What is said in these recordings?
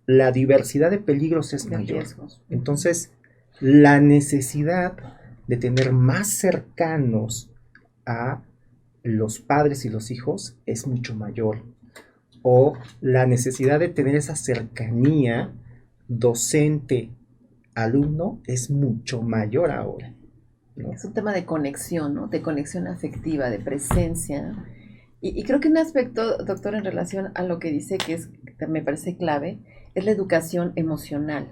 la diversidad de peligros es de mayor. riesgos. Entonces, la necesidad de tener más cercanos a los padres y los hijos es mucho mayor. O la necesidad de tener esa cercanía docente-alumno es mucho mayor ahora, ¿no? Es un tema de conexión, ¿no? De conexión afectiva, de presencia, ¿no? Y creo que un aspecto, doctor, en relación a lo que dice que me parece clave, es la educación emocional.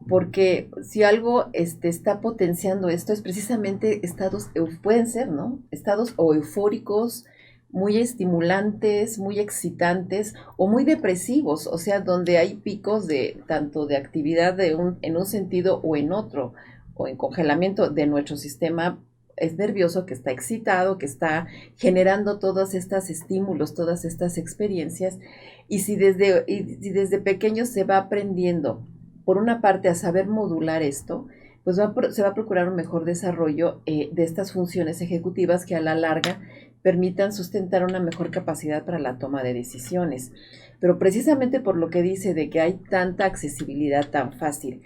Porque si algo está potenciando esto es precisamente estados, pueden ser, ¿no? Estados o eufóricos, muy estimulantes, muy excitantes o muy depresivos, o sea, donde hay picos de tanto de actividad en un sentido o en otro, o en congelamiento de nuestro sistema es nervioso, que está excitado, que está generando todos estos estímulos, todas estas experiencias, y si desde pequeño se va aprendiendo, por una parte, a saber modular esto, pues se va a procurar un mejor desarrollo de estas funciones ejecutivas que a la larga permitan sustentar una mejor capacidad para la toma de decisiones. Pero precisamente por lo que dice de que hay tanta accesibilidad tan fácil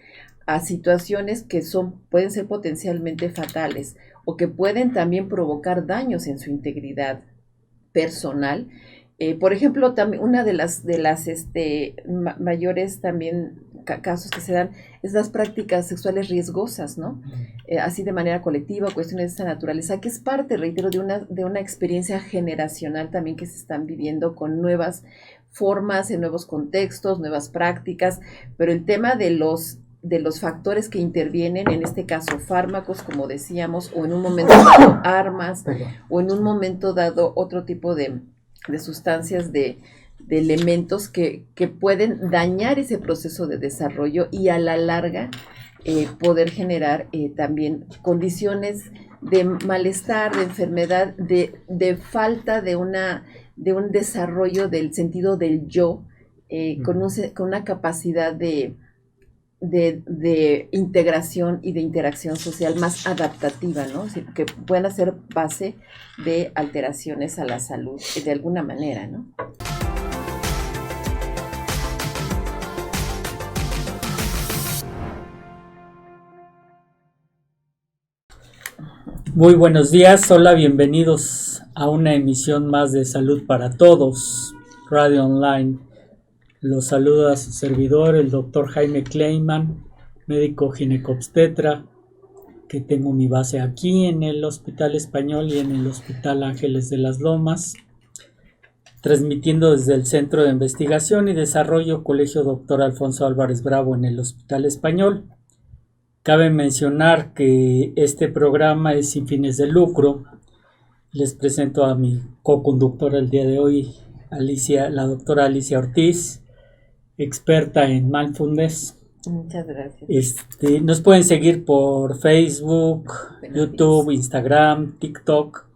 a situaciones que pueden ser potencialmente fatales o que pueden también provocar daños en su integridad personal. Por ejemplo, también una de las mayores también casos que se dan es las prácticas sexuales riesgosas, ¿no? Así de manera colectiva, cuestiones de esta naturaleza, que es parte, reitero, de una experiencia generacional también que se están viviendo con nuevas formas, en nuevos contextos, nuevas prácticas, pero el tema de los factores que intervienen, en este caso fármacos, como decíamos, o en un momento dado armas, o en un momento dado otro tipo de sustancias, de elementos que pueden dañar ese proceso de desarrollo y a la larga poder generar también condiciones de malestar, de enfermedad, de falta de un desarrollo del sentido del yo, con una capacidad de integración y de interacción social más adaptativa, ¿no? Que puedan ser base de alteraciones a la salud de alguna manera, ¿no? Muy buenos días, hola, bienvenidos a una emisión más de Salud para Todos, Radio Online. Los saluda su servidor, el doctor Jaime Kleiman, médico ginecobstetra, que tengo mi base aquí en el Hospital Español y en el Hospital Ángeles de las Lomas, transmitiendo desde el Centro de Investigación y Desarrollo Colegio Dr. Alfonso Álvarez Bravo en el Hospital Español. Cabe mencionar que este programa es sin fines de lucro. Les presento a mi co-conductora el día de hoy, la doctora Alicia Ortiz, experta en mindfulness. Muchas gracias. Nos pueden seguir por Facebook, YouTube, Instagram, TikTok,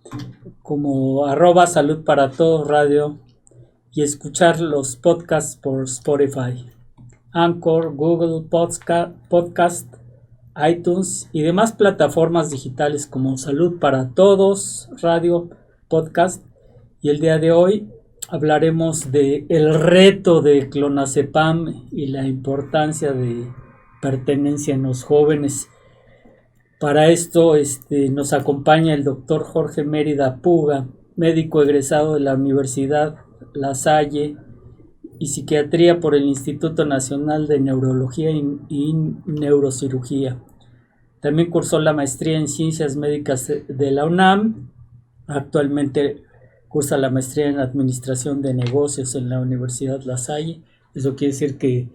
como @Salud para Todos Radio, y escuchar los podcasts por Spotify, Anchor, Google Podcast, iTunes y demás plataformas digitales como Salud para Todos Radio, podcast. Y el día de hoy hablaremos de el reto de clonazepam y la importancia de pertenencia en los jóvenes. Para esto nos acompaña el doctor Jorge Mérida Puga, médico egresado de la Universidad La Salle y Psiquiatría por el Instituto Nacional de Neurología y Neurocirugía. También cursó la maestría en Ciencias Médicas de la UNAM. Actualmente cursa la maestría en Administración de Negocios en la Universidad La Salle. Eso quiere decir que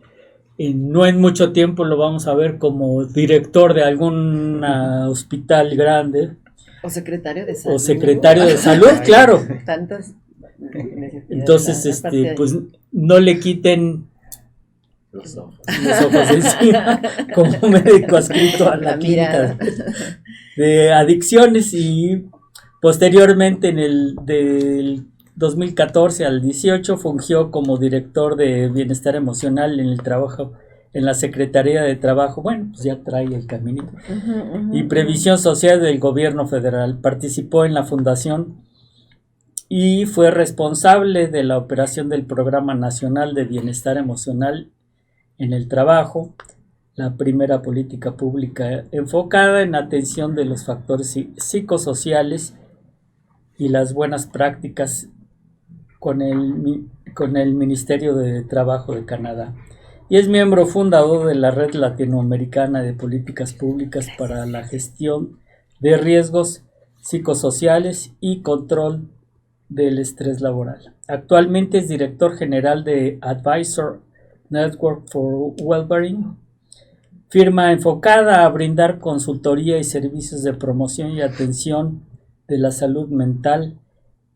no en mucho tiempo lo vamos a ver como director de algún hospital grande. O secretario de salud. O secretario de salud, claro. Tantas. Entonces, pues no le quiten los ojos de encima como médico adscrito a la clínica de adicciones, y posteriormente del 2014 al 18 fungió como director de bienestar emocional en el trabajo en la Secretaría de Trabajo, bueno, pues ya trae el caminito, y Previsión Social del Gobierno Federal. Participó en la fundación y fue responsable de la operación del Programa Nacional de Bienestar Emocional en el trabajo, la primera política pública enfocada en atención de los factores psicosociales y las buenas prácticas con el Ministerio de Trabajo de Canadá. Y es miembro fundador de la Red Latinoamericana de Políticas Públicas para la Gestión de Riesgos Psicosociales y Control del Estrés Laboral. Actualmente es director general de Advisor Network for Wellbeing, firma enfocada a brindar consultoría y servicios de promoción y atención de la salud mental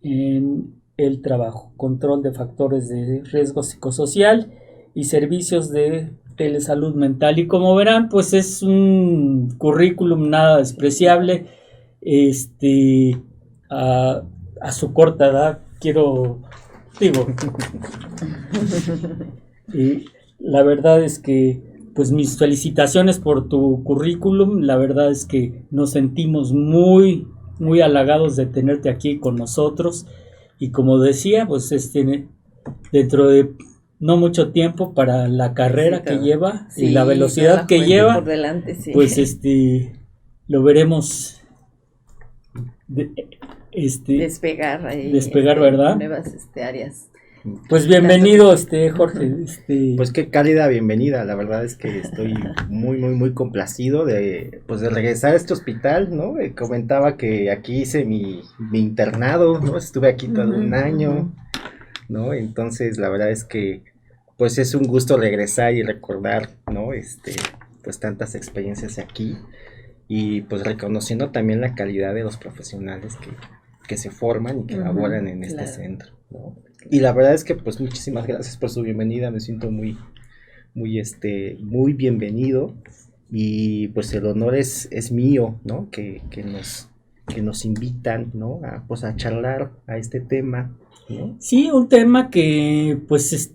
en el trabajo, control de factores de riesgo psicosocial y servicios de telesalud mental. Y como verán, pues es un currículum nada despreciable. A su corta edad, la verdad es que, pues mis felicitaciones por tu currículum. La verdad es que nos sentimos muy, muy halagados de tenerte aquí con nosotros. Y como decía, pues dentro de no mucho tiempo para la carrera que lleva y la velocidad que lleva, por delante, pues lo veremos despegar, ¿verdad? Nuevas áreas. Pues bienvenido, Jorge. Pues qué cálida bienvenida. La verdad es que estoy muy, muy, muy complacido de regresar a este hospital, ¿no? Comentaba que aquí hice mi internado, ¿no? Estuve aquí todo un año, ¿no? Entonces, la verdad es que, pues es un gusto regresar y recordar, ¿no? Pues tantas experiencias aquí y pues reconociendo también la calidad de los profesionales que se forman y que laboran en este centro, ¿no? Y la verdad es que pues muchísimas gracias por su bienvenida, me siento muy, muy, muy bienvenido y pues el honor es mío, ¿no? Que nos invitan, ¿no? A charlar a este tema, ¿no? Sí, un tema que pues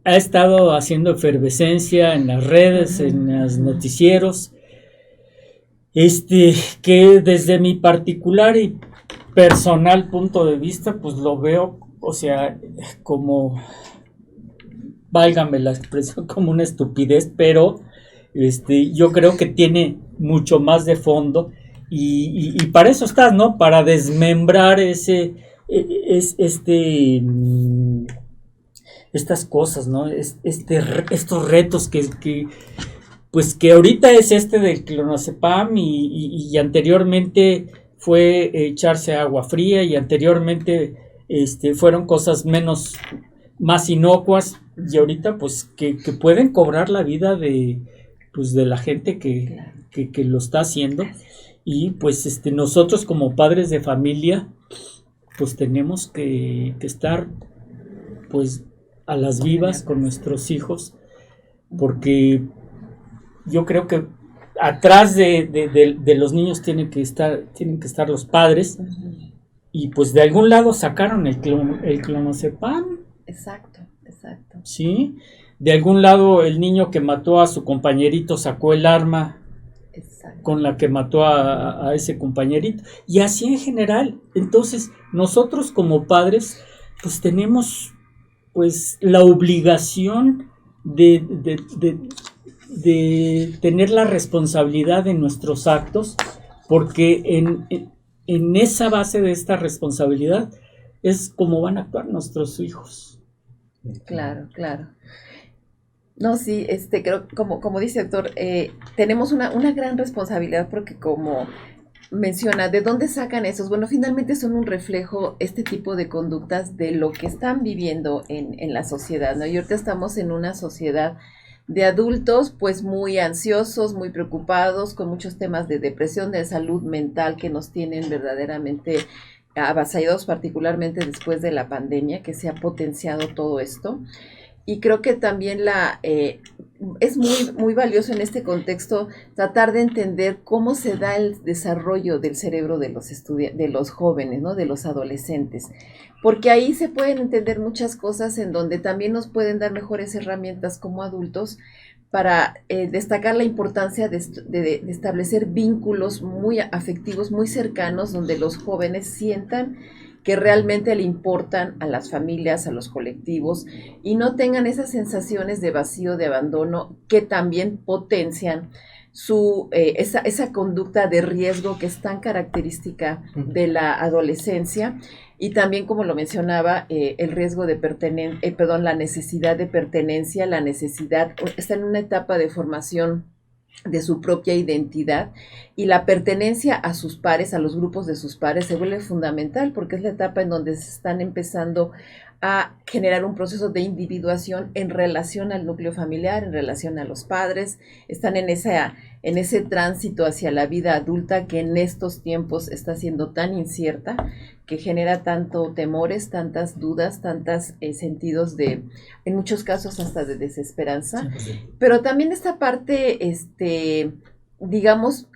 ha estado haciendo efervescencia en las redes, en los noticieros, que desde mi particular y personal punto de vista, pues lo veo, o sea, como, válgame la expresión, como una estupidez, pero yo creo que tiene mucho más de fondo y para eso estás, ¿no? Para desmembrar estas cosas, ¿no? Estos retos pues que ahorita es del clonazepam y anteriormente fue echarse agua fría y anteriormente fueron cosas más inocuas y ahorita pues que pueden cobrar la vida de la gente que lo está haciendo. Y pues nosotros como padres de familia pues tenemos que estar pues a las vivas con nuestros hijos, porque yo creo que atrás de los niños tienen que estar los padres. Y pues de algún lado sacaron el clonazepam. Exacto. Sí, de algún lado el niño que mató a su compañerito sacó el arma con la que mató a ese compañerito. Y así en general. Entonces nosotros como padres pues tenemos pues la obligación de tener la responsabilidad de nuestros actos, porque en esa base de esta responsabilidad es como van a actuar nuestros hijos. Claro. No, sí, creo, como dice el doctor, tenemos una gran responsabilidad porque como menciona, ¿de dónde sacan esos? Bueno, finalmente son un reflejo, este tipo de conductas, de lo que están viviendo en la sociedad, ¿no? Y ahorita estamos en una sociedad de adultos pues muy ansiosos, muy preocupados, con muchos temas de depresión, de salud mental que nos tienen verdaderamente avasallados, particularmente después de la pandemia, que se ha potenciado todo esto. Y creo que también es muy, muy valioso en este contexto tratar de entender cómo se da el desarrollo del cerebro de los jóvenes, ¿no? De los adolescentes, porque ahí se pueden entender muchas cosas en donde también nos pueden dar mejores herramientas como adultos para destacar la importancia de establecer vínculos muy afectivos, muy cercanos, donde los jóvenes sientan que realmente le importan a las familias, a los colectivos, y no tengan esas sensaciones de vacío, de abandono, que también potencian esa conducta de riesgo que es tan característica de la adolescencia. Y también, como lo mencionaba, el riesgo de la necesidad de pertenencia, está en una etapa de formación de su propia identidad, y la pertenencia a sus pares, a los grupos de sus pares, se vuelve fundamental, porque es la etapa en donde se están empezando a generar un proceso de individuación en relación al núcleo familiar, en relación a los padres. Están en ese tránsito hacia la vida adulta, que en estos tiempos está siendo tan incierta, que genera tanto temores, tantas dudas, tantos sentidos en muchos casos hasta de desesperanza. Sí. Pero también esta parte, digamos,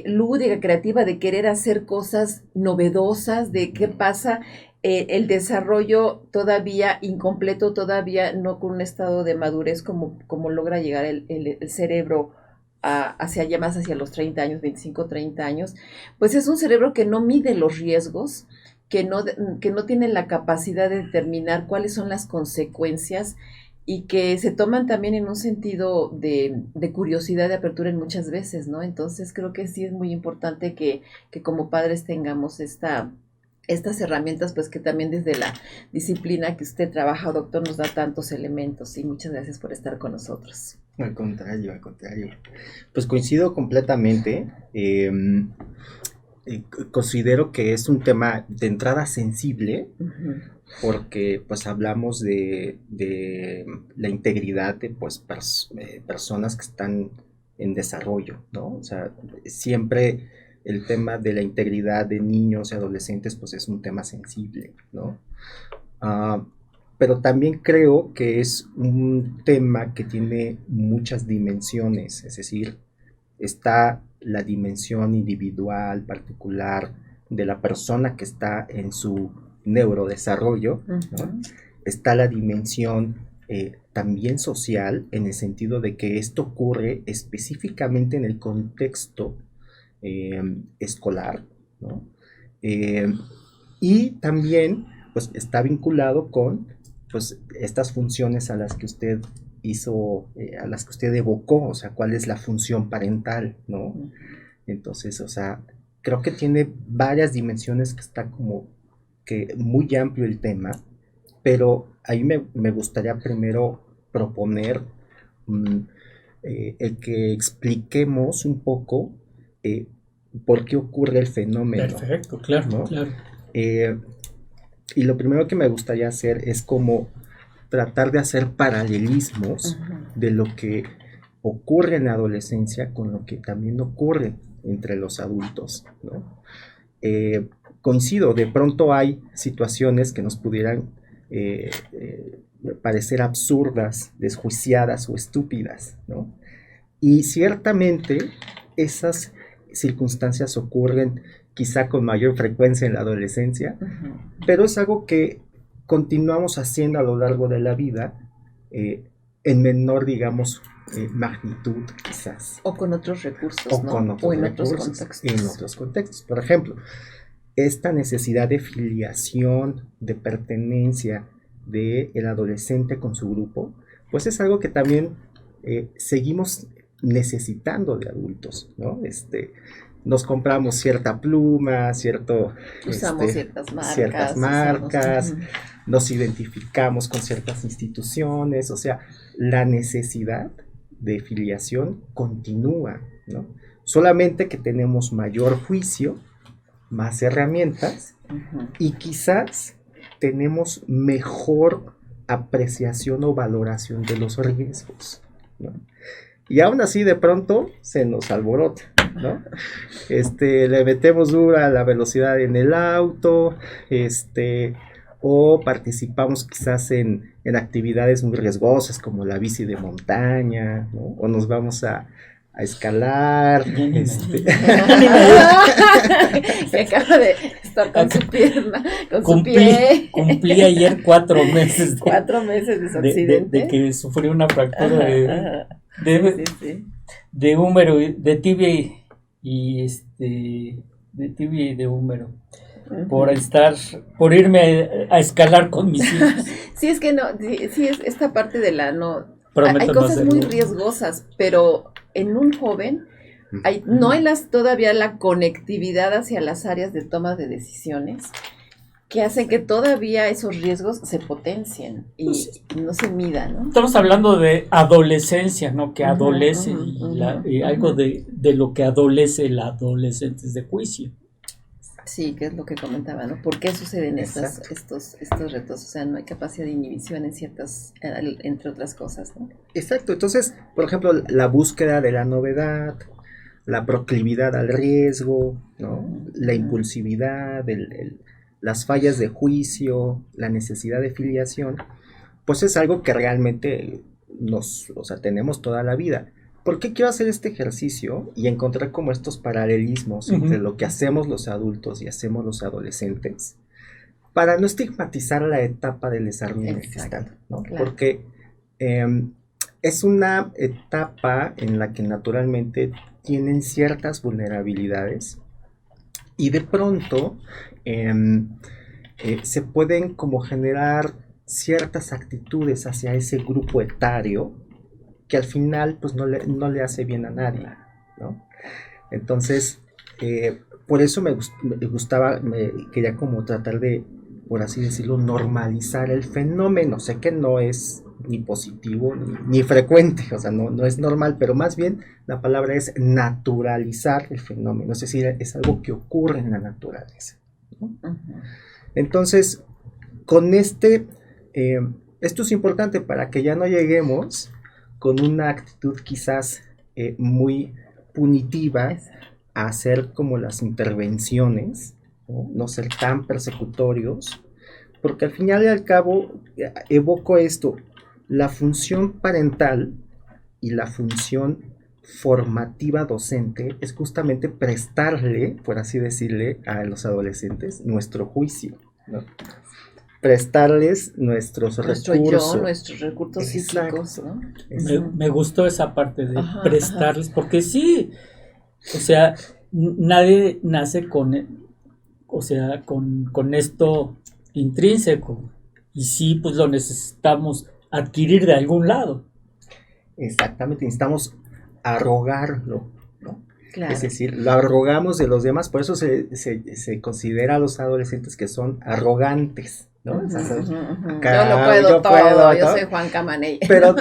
lúdica, creativa, de querer hacer cosas novedosas, de qué pasa, el desarrollo todavía incompleto, todavía no con un estado de madurez como logra llegar el cerebro más hacia los 30 años, 25, 30 años, pues es un cerebro que no mide los riesgos, que no tiene la capacidad de determinar cuáles son las consecuencias, y que se toman también en un sentido de curiosidad, de apertura en muchas veces, ¿no? Entonces creo que sí es muy importante que como padres tengamos estas herramientas, pues que también desde la disciplina que usted trabaja, doctor, nos da tantos elementos, y muchas gracias por estar con nosotros. Al contrario. Pues coincido completamente. Considero que es un tema de entrada sensible, porque pues hablamos de la integridad de pues personas que están en desarrollo, ¿no? O sea, siempre el tema de la integridad de niños y adolescentes pues es un tema sensible, ¿no? Pero también creo que es un tema que tiene muchas dimensiones, es decir, está la dimensión individual, particular, de la persona que está en su neurodesarrollo, ¿no? Está la dimensión también social, en el sentido de que esto ocurre específicamente en el contexto escolar, ¿no? Y también pues está vinculado con pues estas funciones a las que usted a las que usted evocó, o sea, cuál es la función parental, ¿no? Entonces, o sea, creo que tiene varias dimensiones, que está como que muy amplio el tema, pero ahí me gustaría primero proponer el que expliquemos un poco por qué ocurre el fenómeno. Perfecto, claro, ¿no? Claro. Y lo primero que me gustaría hacer es como tratar de hacer paralelismos de lo que ocurre en la adolescencia con lo que también ocurre entre los adultos, ¿no? Coincido, de pronto hay situaciones que nos pudieran parecer absurdas, desjuiciadas o estúpidas, ¿no? Y ciertamente esas circunstancias ocurren quizá con mayor frecuencia en la adolescencia, pero es algo que continuamos haciendo a lo largo de la vida, en menor, digamos, magnitud quizás. O con otros recursos, o ¿no? Con otros en recursos, otros contextos. En otros contextos. Por ejemplo, esta necesidad de filiación, de pertenencia del adolescente con su grupo, pues es algo que también seguimos necesitando de adultos, ¿no? Nos compramos cierta pluma, usamos ciertas marcas, nos identificamos con ciertas instituciones, o sea, la necesidad de filiación continúa, ¿no? Solamente que tenemos mayor juicio, más herramientas, y quizás tenemos mejor apreciación o valoración de los riesgos, ¿no? Y aún así de pronto se nos alborota, ¿no? Le metemos dura a la velocidad en el auto, o participamos quizás en actividades muy riesgosas como la bici de montaña, ¿no? O nos vamos a escalar. Que acaba de estar con su pierna, su pie. Cumplí ayer 4 meses. 4 meses de su accidente. De que sufrí una fractura de húmero, de tibia y de tibia y de húmero. por irme a escalar con mis hijos. Sí, es que no, sí es esta parte de la no. Prometo Hay no cosas hacerlo. muy riesgosas, pero en un joven no hay todavía la conectividad hacia las áreas de toma de decisiones que hacen que todavía esos riesgos se potencien y no se midan, ¿no? Estamos hablando de adolescencia, ¿no? Que adolece y algo ujú. de lo que adolece el adolescente es de juicio. Sí, que es lo que comentaba, ¿no? ¿Por qué suceden estos retos? O sea, no hay capacidad de inhibición en ciertas, entre otras cosas, ¿no? Exacto, entonces, por ejemplo, la búsqueda de la novedad, la proclividad al riesgo, ¿no? La impulsividad, las fallas de juicio, la necesidad de filiación, pues es algo que realmente o sea, tenemos toda la vida. ¿Por qué quiero hacer este ejercicio y encontrar como estos paralelismos entre lo que hacemos los adultos y hacemos los adolescentes? Para no estigmatizar la etapa del desarrollo en el que están, ¿no? Claro. Porque es una etapa en la que naturalmente tienen ciertas vulnerabilidades y de pronto se pueden como generar ciertas actitudes hacia ese grupo etario que al final pues no le hace bien a nadie, ¿no? Entonces, por eso me gustaba, quería como tratar de, por así decirlo, normalizar el fenómeno. Sé que no es ni positivo ni frecuente, o sea, no es normal, pero más bien la palabra es naturalizar el fenómeno, es decir, es algo que ocurre en la naturaleza, ¿no? Entonces, con esto es importante para que ya no lleguemos con una actitud quizás muy punitiva a hacer como las intervenciones, no ser tan persecutorios, porque al final y al cabo evoco esto, la función parental y la función formativa docente es justamente prestarle, por así decirle, a los adolescentes nuestro juicio, ¿no? Prestarles nuestros recursos. Nuestros recursos psíquicos, ¿no? Me gustó esa parte de prestarles, porque sí, o sea, nadie nace con esto intrínseco, y sí, pues lo necesitamos adquirir de algún lado. Exactamente, necesitamos arrogarlo, ¿no? Claro. Es decir, lo arrogamos de los demás, por eso se considera a los adolescentes que son arrogantes, ¿no? O sea, yo lo puedo todo, yo soy Juan Camaney. Pero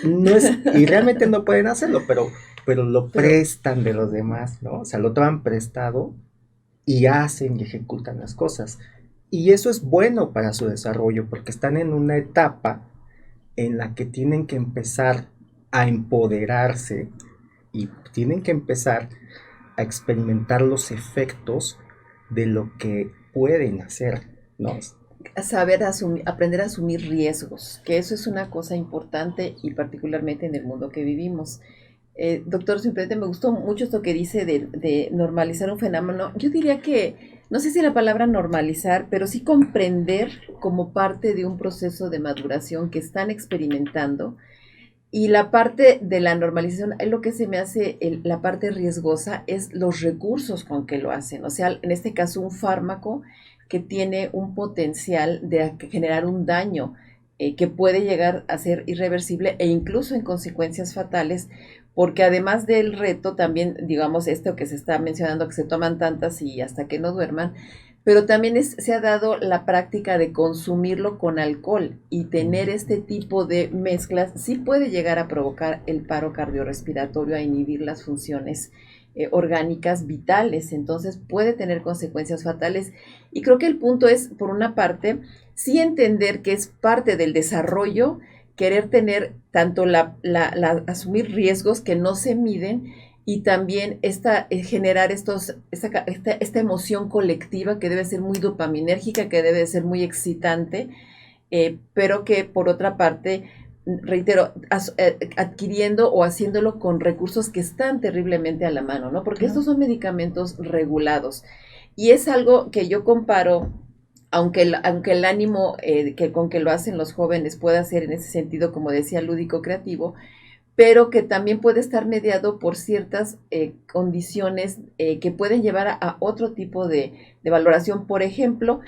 no es, y realmente no pueden hacerlo, pero lo prestan de los demás, ¿no? O sea, lo toman prestado y hacen y ejecutan las cosas. Y eso es bueno para su desarrollo, porque están en una etapa en la que tienen que empezar a empoderarse y tienen que empezar a experimentar los efectos de lo que pueden hacer, ¿no? Aprender a asumir riesgos, que eso es una cosa importante y particularmente en el mundo que vivimos. Doctor, simplemente me gustó mucho esto que dice de normalizar un fenómeno. Yo diría que, no sé si la palabra normalizar, pero sí comprender como parte de un proceso de maduración que están experimentando. Y la parte de la normalización, es lo que se me hace la parte riesgosa, es los recursos con que lo hacen. O sea, en este caso, un fármaco que tiene un potencial de generar un daño que puede llegar a ser irreversible e incluso en consecuencias fatales, porque además del reto también, digamos, esto que se está mencionando, que se toman tantas y hasta que no duerman, pero también se ha dado la práctica de consumirlo con alcohol y tener este tipo de mezclas sí puede llegar a provocar el paro cardiorrespiratorio, a inhibir las funciones orgánicas vitales, entonces puede tener consecuencias fatales. Y creo que el punto es, por una parte, sí entender que es parte del desarrollo querer tener tanto asumir riesgos que no se miden y también generar esta emoción colectiva que debe ser muy dopaminérgica, que debe ser muy excitante, pero que por otra parte, reitero, adquiriendo o haciéndolo con recursos que están terriblemente a la mano, ¿no? Porque estos son medicamentos regulados y es algo que yo comparo, aunque el ánimo con que lo hacen los jóvenes pueda ser en ese sentido, como decía, lúdico creativo, pero que también puede estar mediado por ciertas condiciones que pueden llevar a otro tipo de valoración. Por ejemplo,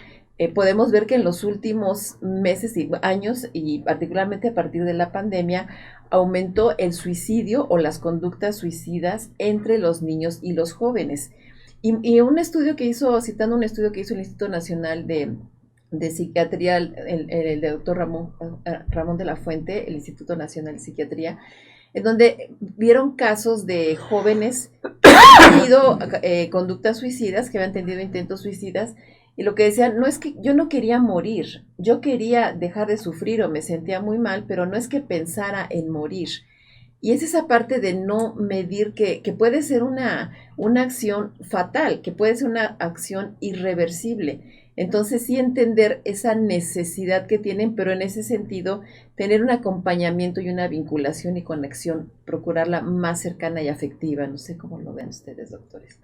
podemos ver que en los últimos meses y años, y particularmente a partir de la pandemia, aumentó el suicidio o las conductas suicidas entre los niños y los jóvenes. Y un estudio que hizo, citando un estudio que hizo el Instituto Nacional de Psiquiatría, el doctor Ramón de la Fuente, el Instituto Nacional de Psiquiatría, en donde vieron casos de jóvenes que habían tenido conductas suicidas, que habían tenido intentos suicidas, y lo que decían, no es que yo no quería morir, yo quería dejar de sufrir o me sentía muy mal, pero no es que pensara en morir. Y es esa parte de no medir que puede ser una acción fatal, que puede ser una acción irreversible. Entonces sí entender esa necesidad que tienen, pero en ese sentido tener un acompañamiento y una vinculación y conexión, procurarla más cercana y afectiva. No sé cómo lo ven ustedes, doctores.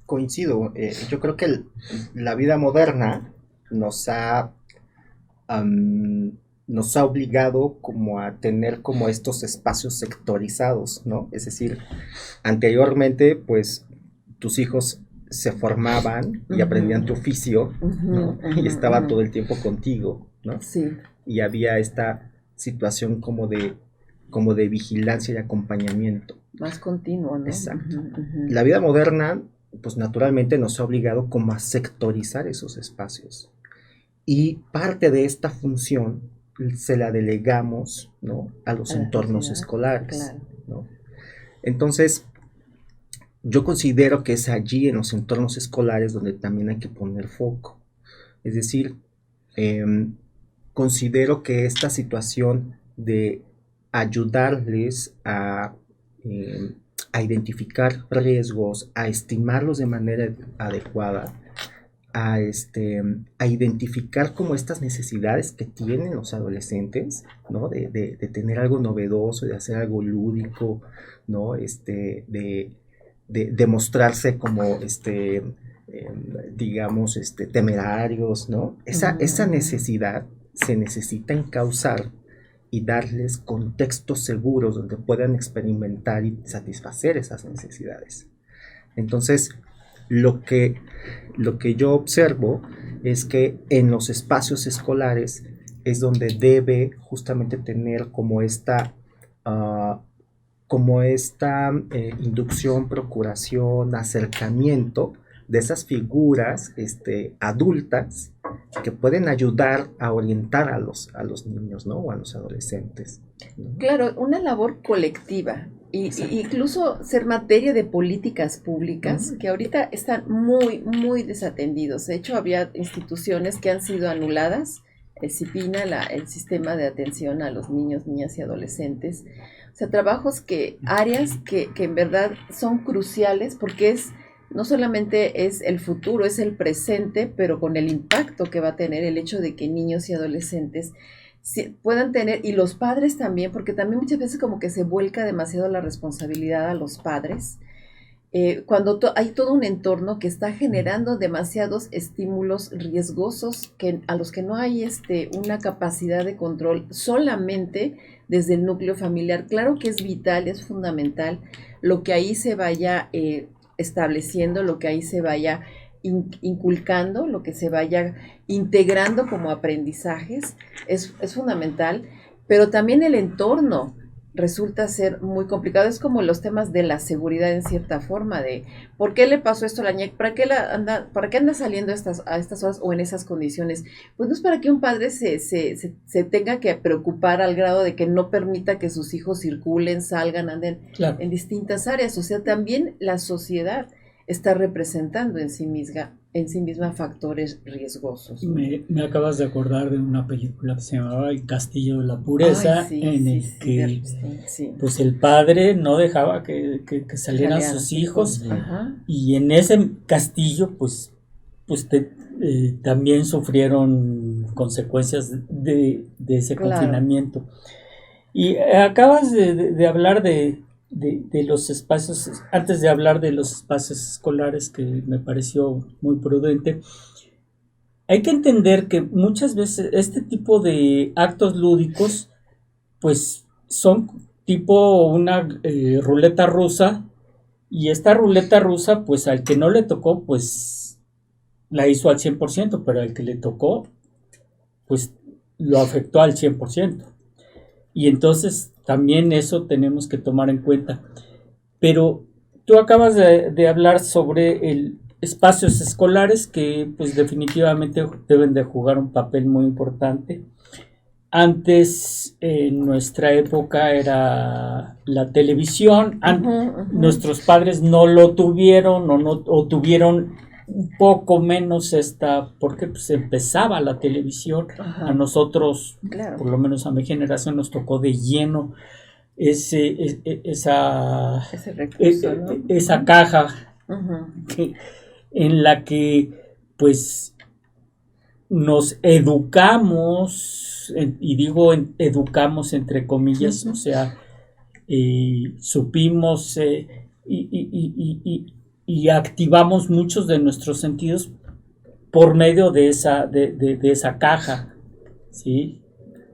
Coincido, yo creo que la vida moderna nos ha obligado como a tener como estos espacios sectorizados, ¿no? Es decir, anteriormente, pues, tus hijos se formaban y aprendían tu oficio, ¿no? Y estaban todo el tiempo contigo, ¿no? Sí. Y había esta situación como de vigilancia y acompañamiento. Más continuo, ¿no? Exacto. La vida moderna, pues, naturalmente nos ha obligado como a sectorizar esos espacios. Y parte de esta función se la delegamos, ¿no?, a los entornos escolares, claro, ¿no? Entonces, yo considero que es allí, en los entornos escolares, donde también hay que poner foco. Es decir, considero que esta situación de ayudarles a identificar riesgos, a estimarlos de manera adecuada, a identificar como estas necesidades que tienen los adolescentes, ¿no? De tener algo novedoso, de hacer algo lúdico, ¿no? De mostrarse como, digamos, temerarios, ¿no? Esa necesidad se necesita encauzar y darles contextos seguros donde puedan experimentar y satisfacer esas necesidades. Entonces, lo que yo observo es que en los espacios escolares es donde debe justamente tener como esta inducción, procuración, acercamiento de esas figuras adultas que pueden ayudar a orientar a los niños, ¿no?, o a los adolescentes, ¿no? Claro, una labor colectiva. Y incluso ser materia de políticas públicas que ahorita están muy, muy desatendidos. De hecho, había instituciones que han sido anuladas, el CIPINA, el Sistema de Atención a los Niños, Niñas y Adolescentes. O sea, áreas que en verdad son cruciales porque no solamente es el futuro, es el presente, pero con el impacto que va a tener el hecho de que niños y adolescentes puedan tener, y los padres también, porque también muchas veces como que se vuelca demasiado la responsabilidad a los padres, cuando hay todo un entorno que está generando demasiados estímulos riesgosos a los que no hay una capacidad de control solamente desde el núcleo familiar. Claro que es vital, es fundamental lo que ahí se vaya estableciendo, lo que ahí se vaya inculcando, lo que se vaya integrando como aprendizajes, es fundamental, pero también el entorno resulta ser muy complicado. Es como los temas de la seguridad en cierta forma, de ¿por qué le pasó esto a la niña? ¿Para qué anda saliendo a estas horas o en esas condiciones? Pues no es para que un padre se tenga que preocupar al grado de que no permita que sus hijos circulen, salgan, anden en distintas áreas. O sea, también la sociedad está representando en sí misma factores riesgosos. Me acabas de acordar de una película que se llamaba El Castillo de la Pureza, pues el padre no dejaba que salieran sus hijos, y en ese castillo pues también sufrieron consecuencias de ese confinamiento. Y acabas de hablar de los espacios, antes de hablar de los espacios escolares, que me pareció muy prudente. Hay que entender que muchas veces este tipo de actos lúdicos pues son tipo una ruleta rusa, y esta ruleta rusa, pues al que no le tocó, pues la hizo al 100%, pero al que le tocó, pues lo afectó al 100%. Y entonces también eso tenemos que tomar en cuenta. Pero tú acabas de hablar sobre espacios escolares que pues definitivamente deben de jugar un papel muy importante. Antes, en nuestra época, era la televisión. Nuestros padres no lo tuvieron o tuvieron un poco menos porque pues empezaba la televisión. Ajá. A nosotros, Claro. por lo menos a mi generación, nos tocó de lleno esa Ese recurso, ¿no? esa caja Ujú. en la que pues nos educamos, y digo educamos entre comillas, o sea, supimos y activamos muchos de nuestros sentidos por medio de esa caja, ¿sí?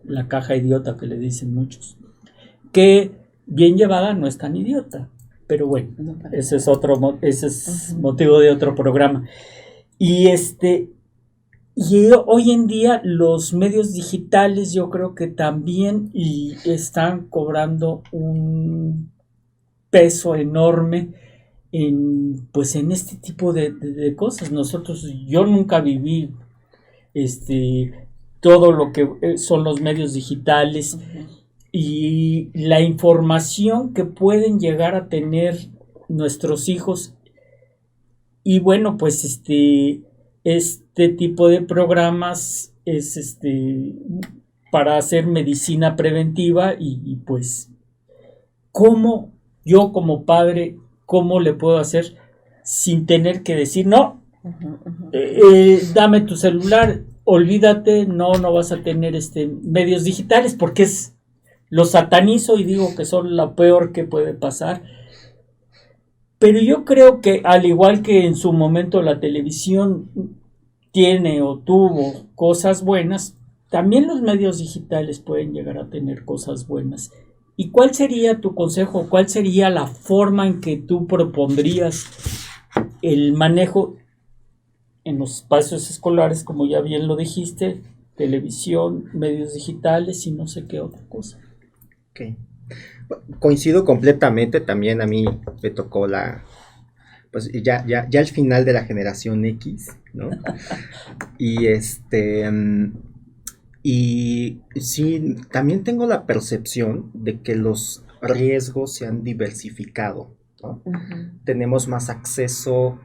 La caja idiota que le dicen muchos, que bien llevada no es tan idiota, pero bueno, No, para ese es nada. ese es Ujú. motivo de otro programa. Y hoy en día los medios digitales yo creo que también y están cobrando un peso enorme pues en este tipo de cosas. Yo nunca viví todo lo que son los medios digitales Ujú. y la información que pueden llegar a tener nuestros hijos. Y bueno, pues este tipo de programas es para hacer medicina preventiva y pues cómo yo como padre, cómo le puedo hacer sin tener que decir no, Ujú, ujú. dame tu celular, olvídate, no vas a tener medios digitales porque lo satanizo y digo que son lo peor que puede pasar. Pero yo creo que al igual que en su momento la televisión tiene o tuvo cosas buenas, también los medios digitales pueden llegar a tener cosas buenas. ¿Y cuál sería tu consejo? ¿Cuál sería la forma en que tú propondrías el manejo en los espacios escolares, como ya bien lo dijiste, televisión, medios digitales y no sé qué otra cosa? Ok. Coincido completamente, también a mí me tocó pues ya el final de la generación X, ¿no? Y y sí, también tengo la percepción de que los riesgos se han diversificado, ¿no? Ujú. Tenemos más acceso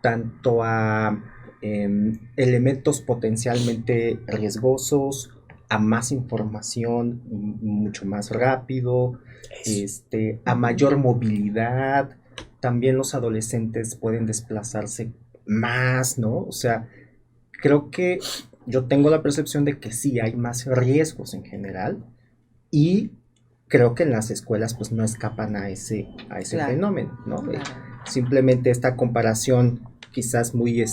tanto a elementos potencialmente riesgosos, a más información mucho más rápido, a mayor movilidad. También los adolescentes pueden desplazarse más, ¿no? O sea, creo que yo tengo la percepción de que sí hay más riesgos en general y creo que en las escuelas pues no escapan a ese Claro. fenómeno, ¿no? Claro. Simplemente esta comparación quizás muy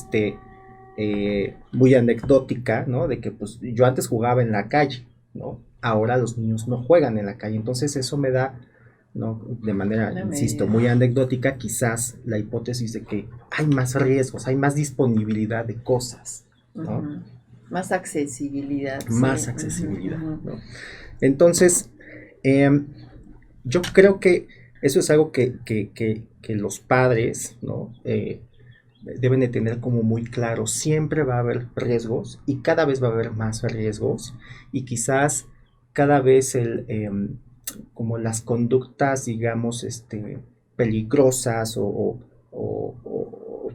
anecdótica, ¿no? De que pues yo antes jugaba en la calle, ¿no? Ahora los niños no juegan en la calle, entonces eso me da, ¿no? De manera, Una insisto, medida. muy anecdótica, quizás la hipótesis de que hay más riesgos, hay más disponibilidad de cosas, ¿no? Ujú. Más accesibilidad. Más Sí. accesibilidad, Ujú, ujú. ¿no? Entonces, yo creo que eso es algo que los padres, ¿no? Deben de tener como muy claro. Siempre va a haber riesgos y cada vez va a haber más riesgos y quizás cada vez como las conductas, digamos, peligrosas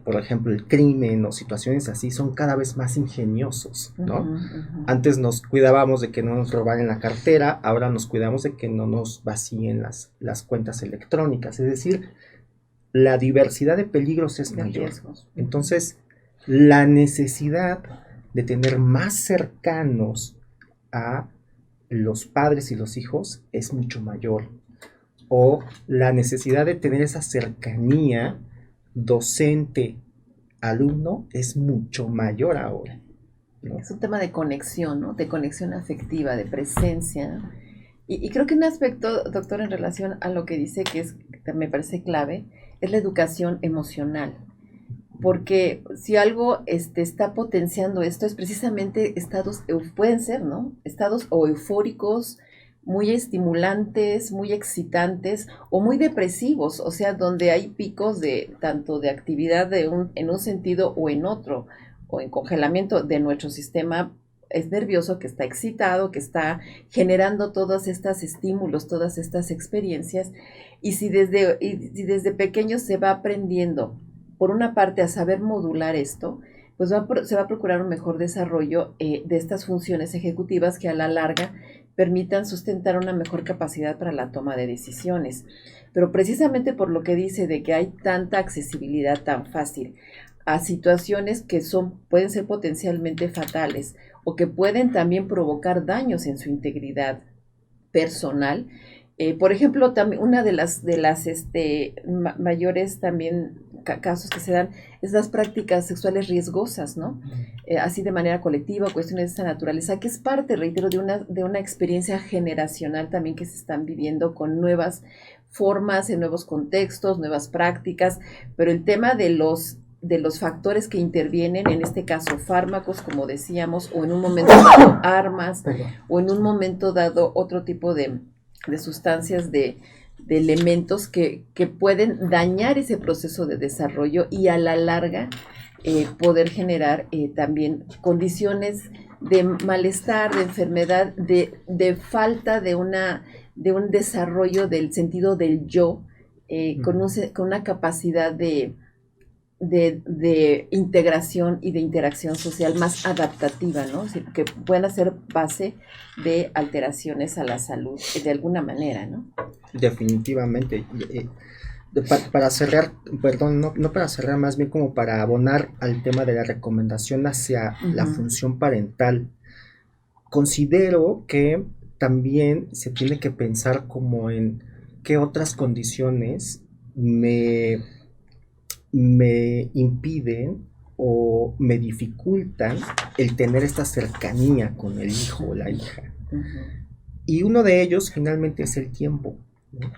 por ejemplo, el crimen o situaciones así son cada vez más ingeniosos, ¿no? Ujú, ujú. Antes nos cuidábamos de que no nos robaran la cartera, ahora nos cuidamos de que no nos vacíen las cuentas electrónicas. Es decir, la diversidad de peligros es De mayor. riesgos. Entonces, la necesidad de tener más cercanos a los padres y los hijos es mucho mayor. O la necesidad de tener esa cercanía docente-alumno es mucho mayor ahora, ¿no? Es un tema de conexión, ¿no? De conexión afectiva, de presencia. Y creo que un aspecto, doctor, en relación a lo que dice que me parece clave, es la educación emocional. Porque si algo está potenciando esto es precisamente pueden ser, ¿no? Estados o eufóricos, muy estimulantes, muy excitantes o muy depresivos, o sea, donde hay picos de tanto de actividad en un sentido o en otro, o en congelamiento de nuestro sistema es nervioso, que está excitado, que está generando todos estos estímulos, todas estas experiencias, y si desde pequeño se va aprendiendo por una parte, a saber modular esto, pues se va a procurar un mejor desarrollo de estas funciones ejecutivas que a la larga permitan sustentar una mejor capacidad para la toma de decisiones. Pero precisamente por lo que dice de que hay tanta accesibilidad tan fácil a situaciones que pueden ser potencialmente fatales o que pueden también provocar daños en su integridad personal. Por ejemplo, también una de las mayores también casos que se dan es las prácticas sexuales riesgosas, ¿no? Así de manera colectiva, cuestiones de esta naturaleza, que es parte, reitero, de una experiencia generacional también que se están viviendo con nuevas formas, en nuevos contextos, nuevas prácticas, pero el tema de los factores que intervienen, en este caso fármacos, como decíamos, o en un momento dado armas, o en un momento dado otro tipo de sustancias, de elementos que pueden dañar ese proceso de desarrollo y a la larga poder generar también condiciones de malestar, de enfermedad, de falta de un desarrollo del sentido del yo, con una capacidad de integración y de interacción social más adaptativa, ¿no? Es decir, que puedan ser base de alteraciones a la salud de alguna manera, ¿no? Definitivamente. Para cerrar, perdón, no para cerrar, más bien como para abonar al tema de la recomendación hacia la función parental, considero que también se tiene que pensar como en qué otras condiciones me impiden o me dificultan el tener esta cercanía con el hijo o la hija. Y uno de ellos finalmente es el tiempo, ¿no?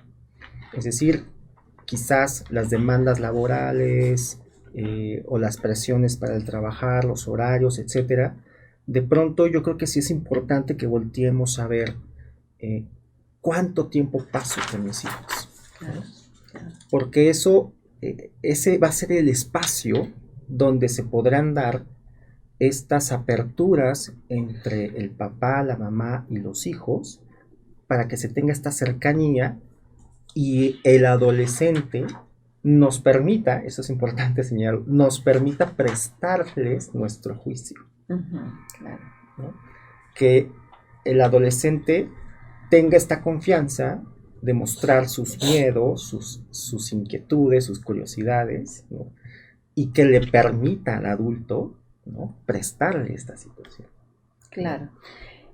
Es decir, quizás las demandas laborales o las presiones para el trabajar, los horarios, etcétera. De pronto yo creo que sí es importante que volteemos a ver cuánto tiempo paso con mis hijos, ¿no? Porque ese va a ser el espacio donde se podrán dar estas aperturas entre el papá, la mamá y los hijos para que se tenga esta cercanía y el adolescente nos permita, eso es importante señalar, nos permita prestarles nuestro juicio. Claro. ¿No? Que el adolescente tenga esta confianza de mostrar sus miedos, sus inquietudes, sus curiosidades, ¿no? Y que le permita al adulto, ¿no?, prestarle esta situación. Claro.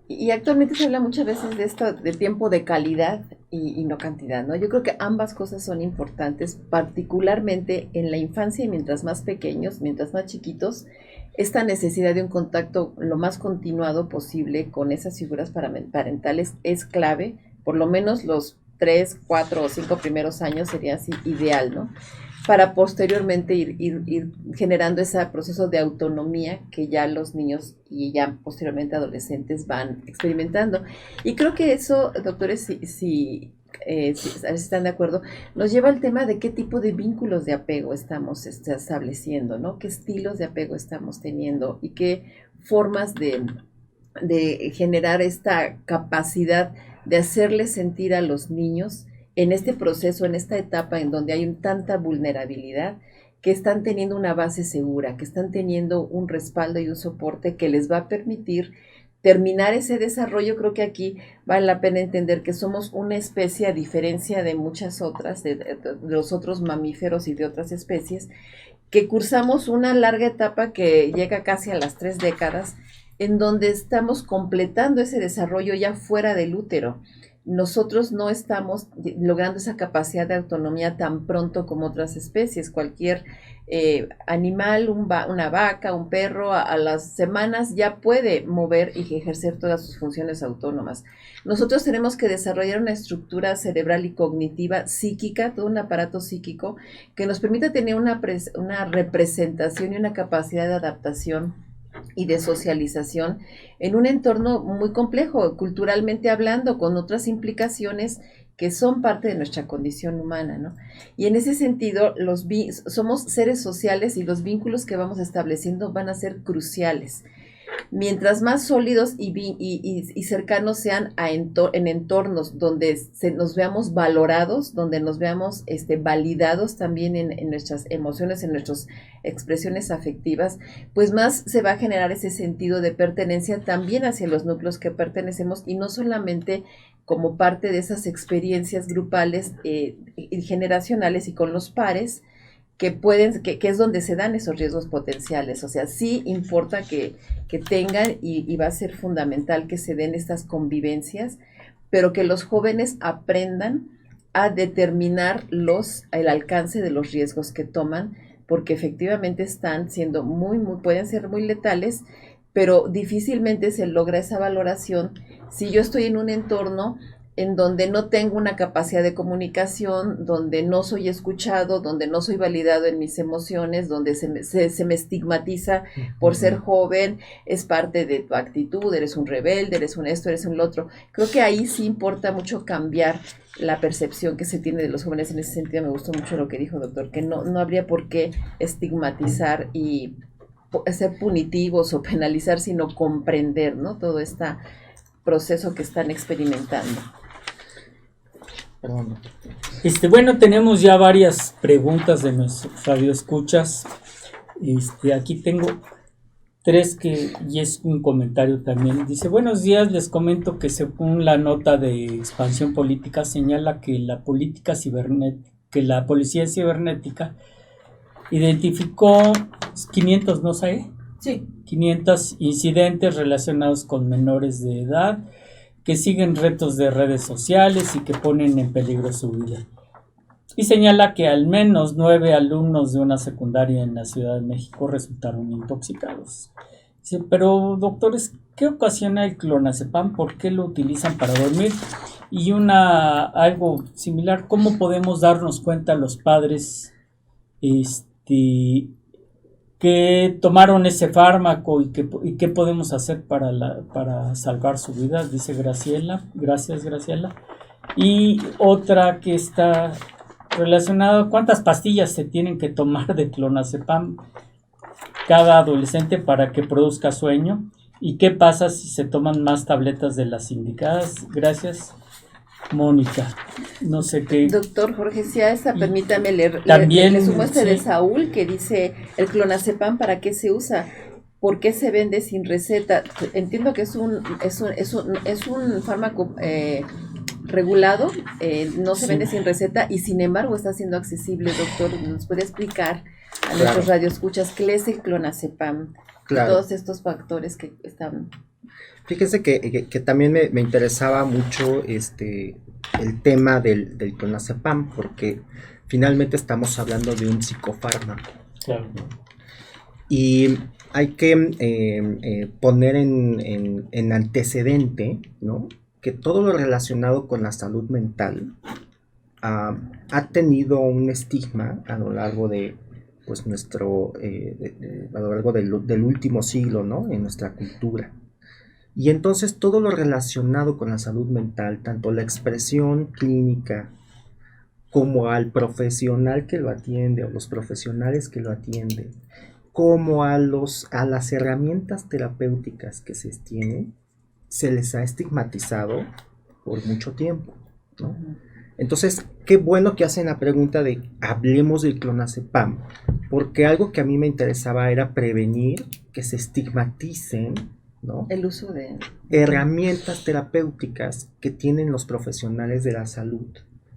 Y actualmente se habla muchas veces de esto, de tiempo de calidad y no cantidad, ¿no? Yo creo que ambas cosas son importantes, particularmente en la infancia y mientras más pequeños, mientras más chiquitos, esta necesidad de un contacto lo más continuado posible con esas figuras parentales es clave, por lo menos los 3, 4 o 5 primeros años sería así ideal, ¿no? Para posteriormente ir generando ese proceso de autonomía que ya los niños y ya posteriormente adolescentes van experimentando. Y creo que eso, doctores, si están de acuerdo, nos lleva al tema de qué tipo de vínculos de apego estamos estableciendo, ¿no? Qué estilos de apego estamos teniendo y qué formas de generar esta capacidad de hacerles sentir a los niños en este proceso, en esta etapa en donde hay tanta vulnerabilidad, que están teniendo una base segura, que están teniendo un respaldo y un soporte que les va a permitir terminar ese desarrollo. Creo que aquí vale la pena entender que somos una especie, a diferencia de muchas otras, de los otros mamíferos y de otras especies, que cursamos una larga etapa que llega casi a las 3 décadas, en donde estamos completando ese desarrollo ya fuera del útero. Nosotros no estamos logrando esa capacidad de autonomía tan pronto como otras especies. Cualquier animal, una vaca, un perro, a las semanas ya puede mover y ejercer todas sus funciones autónomas. Nosotros tenemos que desarrollar una estructura cerebral y cognitiva psíquica, todo un aparato psíquico que nos permita tener una representación y una capacidad de adaptación y de socialización en un entorno muy complejo, culturalmente hablando, con otras implicaciones que son parte de nuestra condición humana, ¿no? Y en ese sentido, somos seres sociales y los vínculos que vamos estableciendo van a ser cruciales. Mientras más sólidos y cercanos sean en entornos donde nos veamos valorados, donde nos veamos validados también en nuestras emociones, en nuestras expresiones afectivas, pues más se va a generar ese sentido de pertenencia también hacia los núcleos que pertenecemos y no solamente como parte de esas experiencias grupales y generacionales y con los pares, que es donde se dan esos riesgos potenciales. O sea, sí importa que tengan y va a ser fundamental que se den estas convivencias, pero que los jóvenes aprendan a determinar el alcance de los riesgos que toman, porque efectivamente están siendo pueden ser muy letales, pero difícilmente se logra esa valoración si yo estoy en un entorno en donde no tengo una capacidad de comunicación, donde no soy escuchado, donde no soy validado en mis emociones, donde se me estigmatiza por ser joven, es parte de tu actitud, eres un rebelde, eres un esto, eres un lo otro. Creo que ahí sí importa mucho cambiar la percepción que se tiene de los jóvenes. En ese sentido me gustó mucho lo que dijo, doctor, que no habría por qué estigmatizar y ser punitivos o penalizar, sino comprender, ¿no? Todo este proceso que están experimentando. Bueno, tenemos ya varias preguntas de nuestros radioescuchas. Aquí tengo 3 y es un comentario también. Dice: buenos días, les comento que según la nota de Expansión Política señala que la policía cibernética identificó 500, ¿no sé? Sí. 500 incidentes relacionados con menores de edad que siguen retos de redes sociales y que ponen en peligro su vida. Y señala que al menos 9 alumnos de una secundaria en la Ciudad de México resultaron intoxicados. Dice: pero doctores, ¿qué ocasiona el clonazepam? ¿Por qué lo utilizan para dormir? Y algo similar, ¿cómo podemos darnos cuenta los padres que tomaron ese fármaco y qué podemos hacer para salvar su vida? Dice Graciela. Gracias, Graciela. Y otra que está relacionada: ¿cuántas pastillas se tienen que tomar de clonazepam cada adolescente para que produzca sueño? ¿Y qué pasa si se toman más tabletas de las indicadas? Gracias, Mónica. No sé qué. Doctor Jorge Ciaesa, permítame leer. También le sumo sí. De Saúl, que dice: el clonazepam, ¿para qué se usa? ¿Por qué se vende sin receta? Entiendo que es un fármaco regulado, no se vende sin receta y sin embargo está siendo accesible. Doctor, ¿nos puede explicar a nuestros radioescuchas qué es el clonazepam? Claro. Todos estos factores que están... Fíjense que también me interesaba mucho el tema del clonazepam, porque finalmente estamos hablando de un psicofármaco. Claro. Y hay que poner en antecedente, ¿no?, que todo lo relacionado con la salud mental ha tenido un estigma a lo largo de pues a lo largo del último siglo, ¿no?, en nuestra cultura. Y entonces todo lo relacionado con la salud mental, tanto la expresión clínica como al profesional que lo atiende o los profesionales que lo atienden, como a las herramientas terapéuticas que se tienen, se les ha estigmatizado por mucho tiempo, ¿no? Entonces, qué bueno que hacen la pregunta de hablemos del clonazepam, porque algo que a mí me interesaba era prevenir que se estigmaticen, ¿no?, el uso de herramientas terapéuticas que tienen los profesionales de la salud,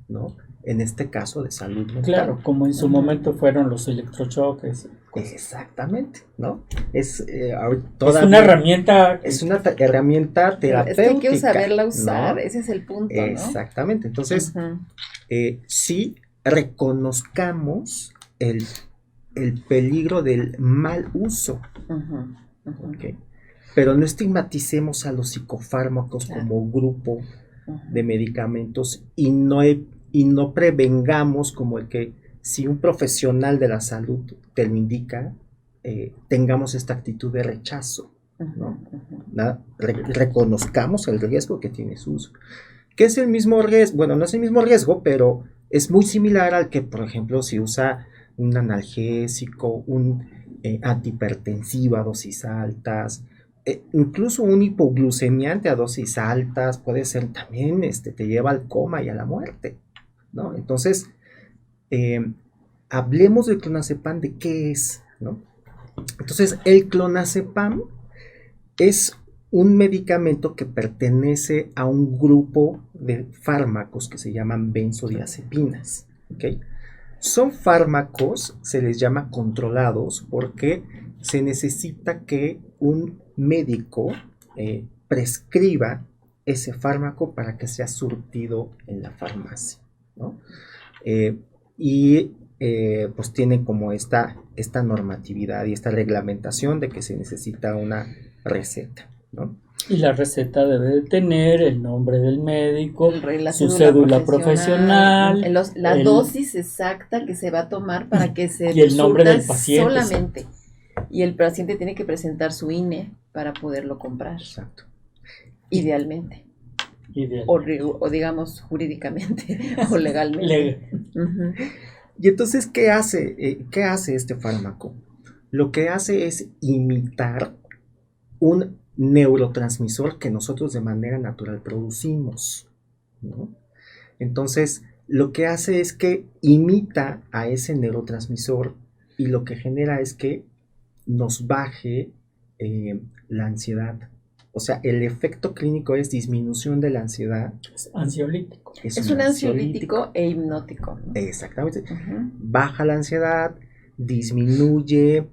¿no? En este caso de salud mental. Claro, como en su momento fueron los electrochoques. Exactamente, ¿no? Es una herramienta. Es una herramienta terapéutica. Es que hay que saberla usar, ¿no? Ese es el punto, ¿no? Exactamente. Entonces, sí reconozcamos el peligro del mal uso. ¿Okay? Pero no estigmaticemos a los psicofármacos como grupo de medicamentos y no prevengamos como el que si un profesional de la salud te lo indica, tengamos esta actitud de rechazo, ¿no? Reconozcamos el riesgo que tiene su uso. ¿Qué es el mismo riesgo? Bueno, no es el mismo riesgo, pero es muy similar al que, por ejemplo, si usa un analgésico, un antihipertensivo a dosis altas, incluso un hipoglucemiante a dosis altas puede ser también, te lleva al coma y a la muerte, ¿no? Entonces, hablemos del clonazepam, de qué es, ¿no? Entonces, el clonazepam es un medicamento que pertenece a un grupo de fármacos que se llaman benzodiazepinas, ¿ok? Son fármacos, se les llama controlados, porque se necesita que un médico prescriba ese fármaco para que sea surtido en la farmacia, ¿no? Pues tiene como esta normatividad y esta reglamentación de que se necesita una receta, ¿no? Y la receta debe de tener el nombre del médico, la su cédula profesional, la dosis exacta que se va a tomar para que se y el nombre del paciente solamente. Y el paciente tiene que presentar su INE para poderlo comprar. Exacto. Idealmente. O digamos jurídicamente o legalmente. Y entonces, ¿qué hace este fármaco? Lo que hace es imitar un neurotransmisor que nosotros de manera natural producimos, ¿no? Entonces, lo que hace es que imita a ese neurotransmisor y lo que genera es que nos baje la ansiedad. O sea, el efecto clínico es disminución de la ansiedad. Es ansiolítico. Es un ansiolítico e hipnótico, ¿no? Exactamente. Baja la ansiedad, disminuye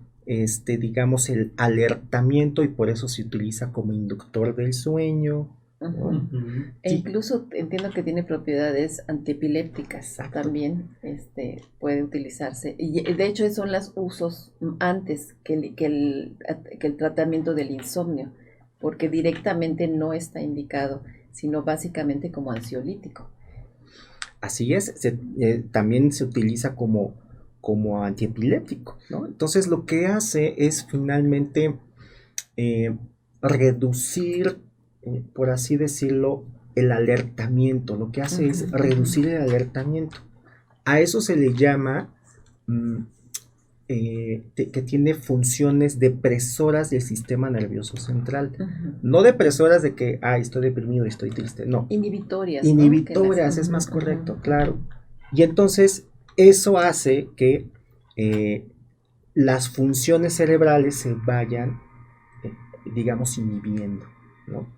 digamos, el alertamiento y por eso se utiliza como inductor del sueño. E incluso entiendo que tiene propiedades antiepilépticas. Exacto. También puede utilizarse. Y de hecho son los usos antes que el tratamiento del insomnio, porque directamente no está indicado, sino básicamente como ansiolítico. Así es, también se utiliza como antiepiléptico, ¿no? Entonces lo que hace es finalmente reducir, por así decirlo, el alertamiento. Lo que hace es reducir el alertamiento. A eso se le llama que tiene funciones depresoras del sistema nervioso central. No depresoras de que, estoy deprimido, estoy triste, no. Inhibitorias. Inhibitorias, ¿no? Es más correcto, claro. Y entonces eso hace que las funciones cerebrales se vayan, digamos, inhibiendo, ¿no?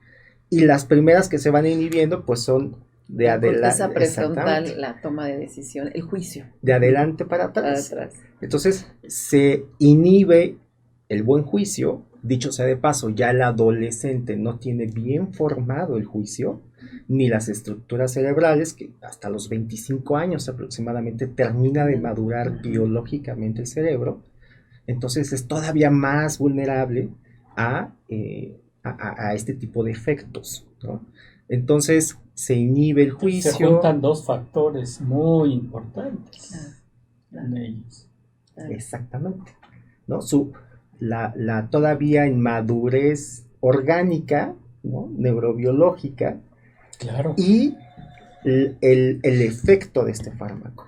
Y las primeras que se van inhibiendo, pues son de adelante. Esa prefrontal, la toma de decisión, el juicio. De adelante para atrás. Entonces, se inhibe el buen juicio. Dicho sea de paso, ya el adolescente no tiene bien formado el juicio, ni las estructuras cerebrales, que hasta los 25 años aproximadamente termina de madurar biológicamente el cerebro. Entonces es todavía más vulnerable a este tipo de efectos, ¿no? Entonces se inhibe el juicio. Se juntan dos factores muy importantes en ellos. Exactamente, ¿no? La todavía inmadurez orgánica, ¿no? Neurobiológica. Claro. Y el efecto de este fármaco.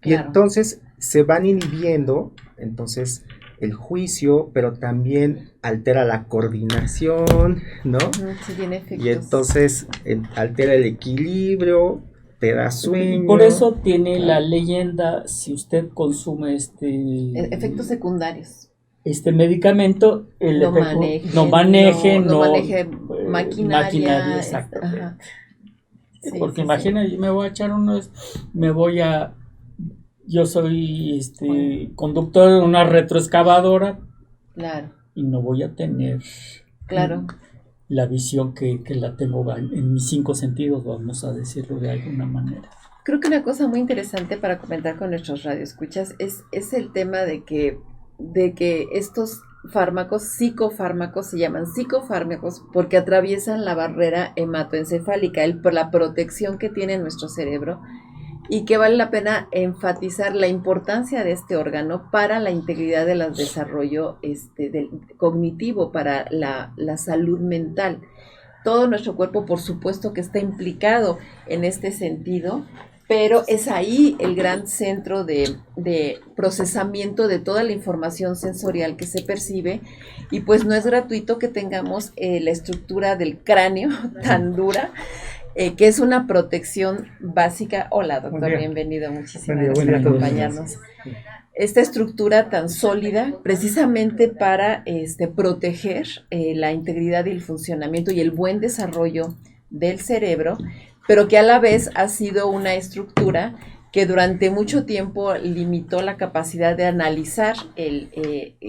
Y entonces se van inhibiendo, entonces, el juicio, pero también altera la coordinación, ¿no? Sí, tiene efectos. Y entonces altera el equilibrio, te da sueño. Por eso tiene la leyenda, si usted consume efectos secundarios. Este medicamento, no maneje maquinaria, exactamente. Sí, porque imagina, yo me voy a echar yo soy conductor de una retroexcavadora. Claro. Y no voy a tener la visión que la tengo en mis 5 sentidos, vamos a decirlo de alguna manera. Creo que una cosa muy interesante para comentar con nuestros radioescuchas es el tema de que estos fármacos, psicofármacos, se llaman psicofármacos porque atraviesan la barrera hematoencefálica, la protección que tiene nuestro cerebro, y que vale la pena enfatizar la importancia de este órgano para la integridad del desarrollo cognitivo, para la salud mental. Todo nuestro cuerpo, por supuesto, que está implicado en este sentido, pero es ahí el gran centro de procesamiento de toda la información sensorial que se percibe, y pues no es gratuito que tengamos la estructura del cráneo tan dura, que es una protección básica. Hola, doctor, bienvenido, muchísimas gracias por acompañarnos. Esta estructura tan sólida precisamente para proteger la integridad y el funcionamiento y el buen desarrollo del cerebro, pero que a la vez ha sido una estructura que durante mucho tiempo limitó la capacidad de analizar,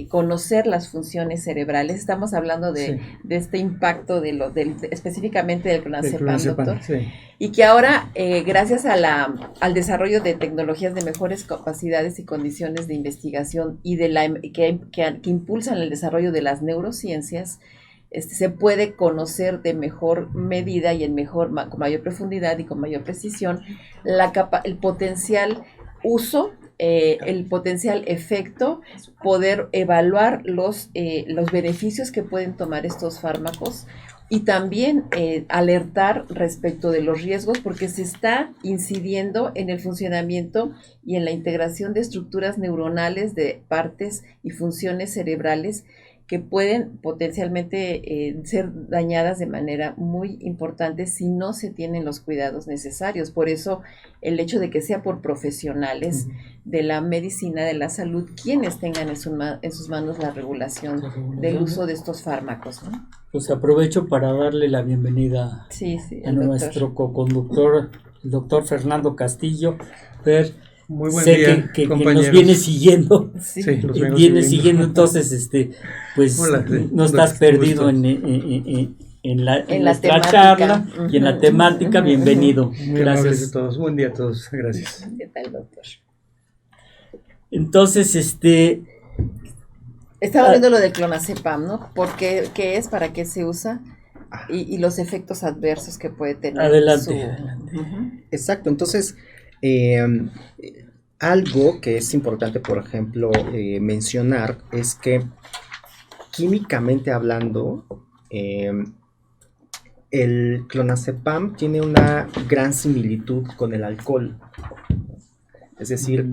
conocer las funciones cerebrales. Estamos hablando de este impacto específicamente del clonazepam, doctor. Sí. Y que ahora, gracias al desarrollo de tecnologías de mejores capacidades y condiciones de investigación y que impulsan el desarrollo de las neurociencias, se puede conocer de mejor medida y con mayor profundidad y con mayor precisión el potencial uso, el potencial efecto, poder evaluar los beneficios que pueden tomar estos fármacos, y también alertar respecto de los riesgos, porque se está incidiendo en el funcionamiento y en la integración de estructuras neuronales de partes y funciones cerebrales que pueden potencialmente ser dañadas de manera muy importante si no se tienen los cuidados necesarios. Por eso el hecho de que sea por profesionales de la medicina, de la salud, quienes tengan en sus manos la regulación del uso de estos fármacos, ¿no? Pues aprovecho para darle la bienvenida a nuestro coconductor, el doctor Fernando Castillo. Muy buen día, que nos viene siguiendo. Sí, los vengo siguiendo, entonces, pues hola, no estás perdido en nuestra charla y en la temática. Bienvenido. Muy gracias a todos. Buen día a todos. Gracias. ¿Qué tal, doctor? Entonces, estaba viendo lo del clonazepam, ¿no? ¿Qué es? ¿Para qué se usa? Y los efectos adversos que puede tener. Adelante. Exacto, entonces algo que es importante, por ejemplo, mencionar es que químicamente hablando, el clonazepam tiene una gran similitud con el alcohol. Es decir,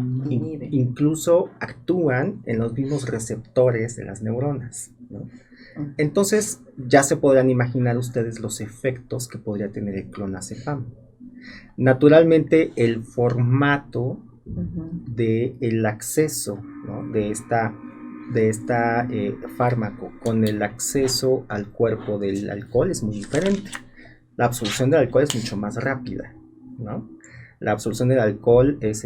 incluso actúan en los mismos receptores de las neuronas, ¿no? Entonces, ya se podrán imaginar ustedes los efectos que podría tener el clonazepam. Naturalmente, el formato del acceso, ¿no?, de esta fármaco con el acceso al cuerpo del alcohol es muy diferente. La absorción del alcohol es mucho más rápida, ¿no? La absorción del alcohol es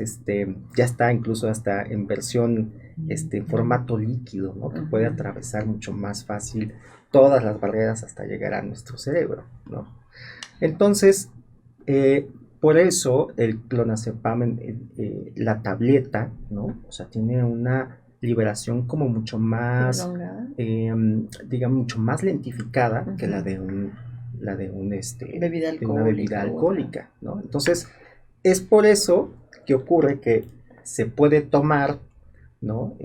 ya está incluso hasta en versión formato líquido, ¿no?, que puede atravesar mucho más fácil todas las barreras hasta llegar a nuestro cerebro, ¿no? Entonces, por eso el clonazepam, la tableta, ¿no?, o sea, tiene una liberación como mucho más, digamos, mucho más lentificada que la de una bebida alcohólica, ¿no? Entonces, es por eso que ocurre que se puede tomar, ¿no?,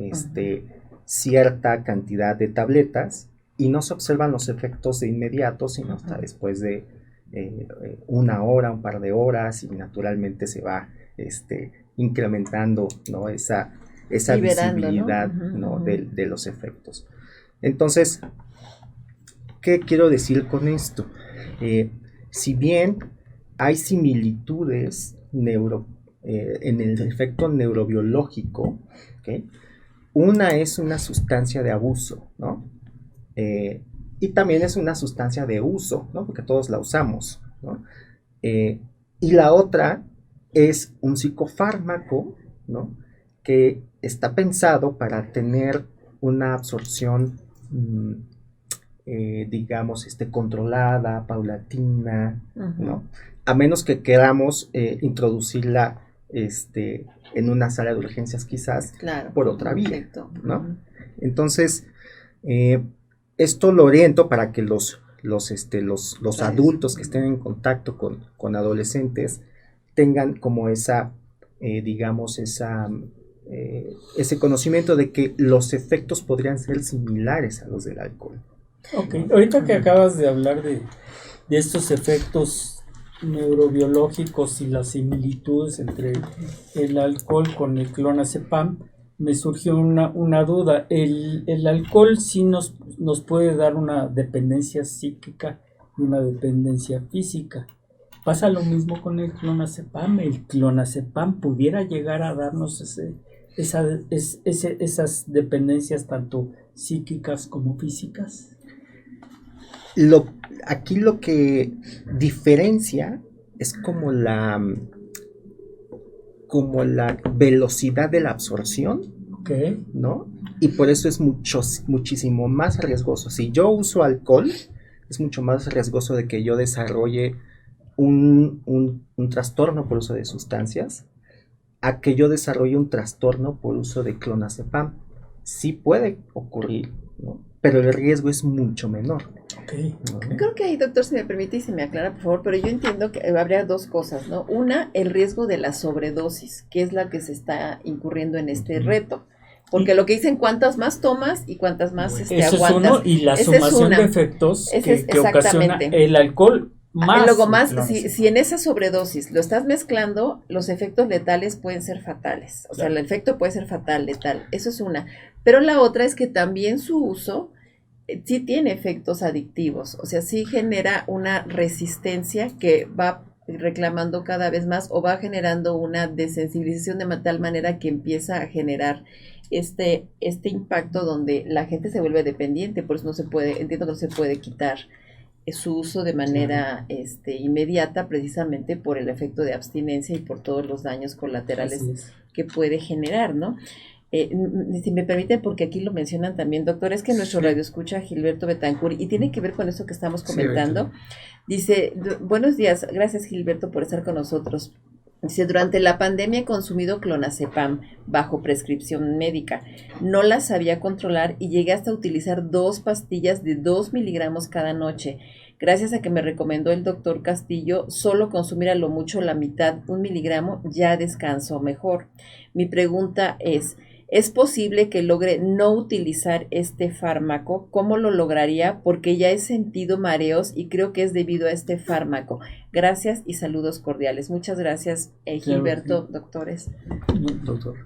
cierta cantidad de tabletas y no se observan los efectos de inmediato, sino hasta después de una hora, un par de horas, y naturalmente se va incrementando, ¿no?, esa visibilidad, ¿no?, de los efectos. Entonces, ¿qué quiero decir con esto? Si bien hay similitudes en el efecto neurobiológico, ¿okay?, una es una sustancia de abuso, ¿no? Y también es una sustancia de uso, ¿no?, porque todos la usamos, ¿no? Y la otra es un psicofármaco, ¿no?, que está pensado para tener una absorción digamos, controlada, paulatina, Ujú. ¿no? A menos que queramos introducirla en una sala de urgencias quizás Claro. por otra vía, Perfecto. ¿no? Ujú. Entonces, esto lo oriento para que los adultos que estén en contacto con adolescentes tengan como digamos, ese conocimiento de que los efectos podrían ser similares a los del alcohol. Ok, ahorita que acabas de hablar de estos efectos neurobiológicos y las similitudes entre el alcohol con el clonazepam, me surgió una duda. El alcohol sí nos puede dar una dependencia psíquica y una dependencia física. ¿Pasa lo mismo con el clonazepam? ¿El clonazepam pudiera llegar a darnos esas dependencias tanto psíquicas como físicas? Aquí lo que diferencia es como la velocidad de la absorción, Okay. ¿no? Y por eso es muchísimo más riesgoso. Si yo uso alcohol, es mucho más riesgoso de que yo desarrolle un trastorno por uso de sustancias a que yo desarrolle un trastorno por uso de clonazepam. Sí puede ocurrir, ¿no? Pero el riesgo es mucho menor. Okay. ¿No? Creo que ahí, doctor, si me permite y se me aclara, por favor, pero yo entiendo que habría dos cosas, ¿no? Una, el riesgo de la sobredosis, que es la que se está incurriendo en este reto. Porque lo que dicen, cuántas más tomas y cuántas más Eso es aguantas. uno, y la Esa es sumación una. de efectos Ese es que ocasiona exactamente. el alcohol más. Luego más, el clonazepam. si en esa sobredosis lo estás mezclando, los efectos letales pueden ser fatales. O sea, Claro. el efecto puede ser fatal, letal. Eso es una. Pero la otra es que también su uso sí tiene efectos adictivos. O sea, sí genera una resistencia que va reclamando cada vez más o va generando una desensibilización de tal manera que empieza a generar este impacto donde la gente se vuelve dependiente. Por eso no se puede, entiendo que no se puede quitar su uso de manera inmediata, precisamente por el efecto de abstinencia y por todos los daños colaterales Así es. que puede generar, ¿no? Si me permiten, porque aquí lo mencionan también, doctor, es que nuestro radio escucha Gilberto Betancourt y tiene que ver con eso que estamos comentando. Dice, buenos días, gracias Gilberto por estar con nosotros. Dice, durante la pandemia he consumido clonazepam bajo prescripción médica. No la sabía controlar y llegué hasta utilizar 2 pastillas de 2 miligramos cada noche. Gracias a que me recomendó el doctor Castillo, solo consumir a lo mucho la mitad, 1 miligramo, ya descanso mejor. Mi pregunta ¿es posible que logre no utilizar este fármaco? ¿Cómo lo lograría? Porque ya he sentido mareos y creo que es debido a este fármaco. Gracias y saludos cordiales. Muchas gracias, Gilberto, sí. doctores. Doctor,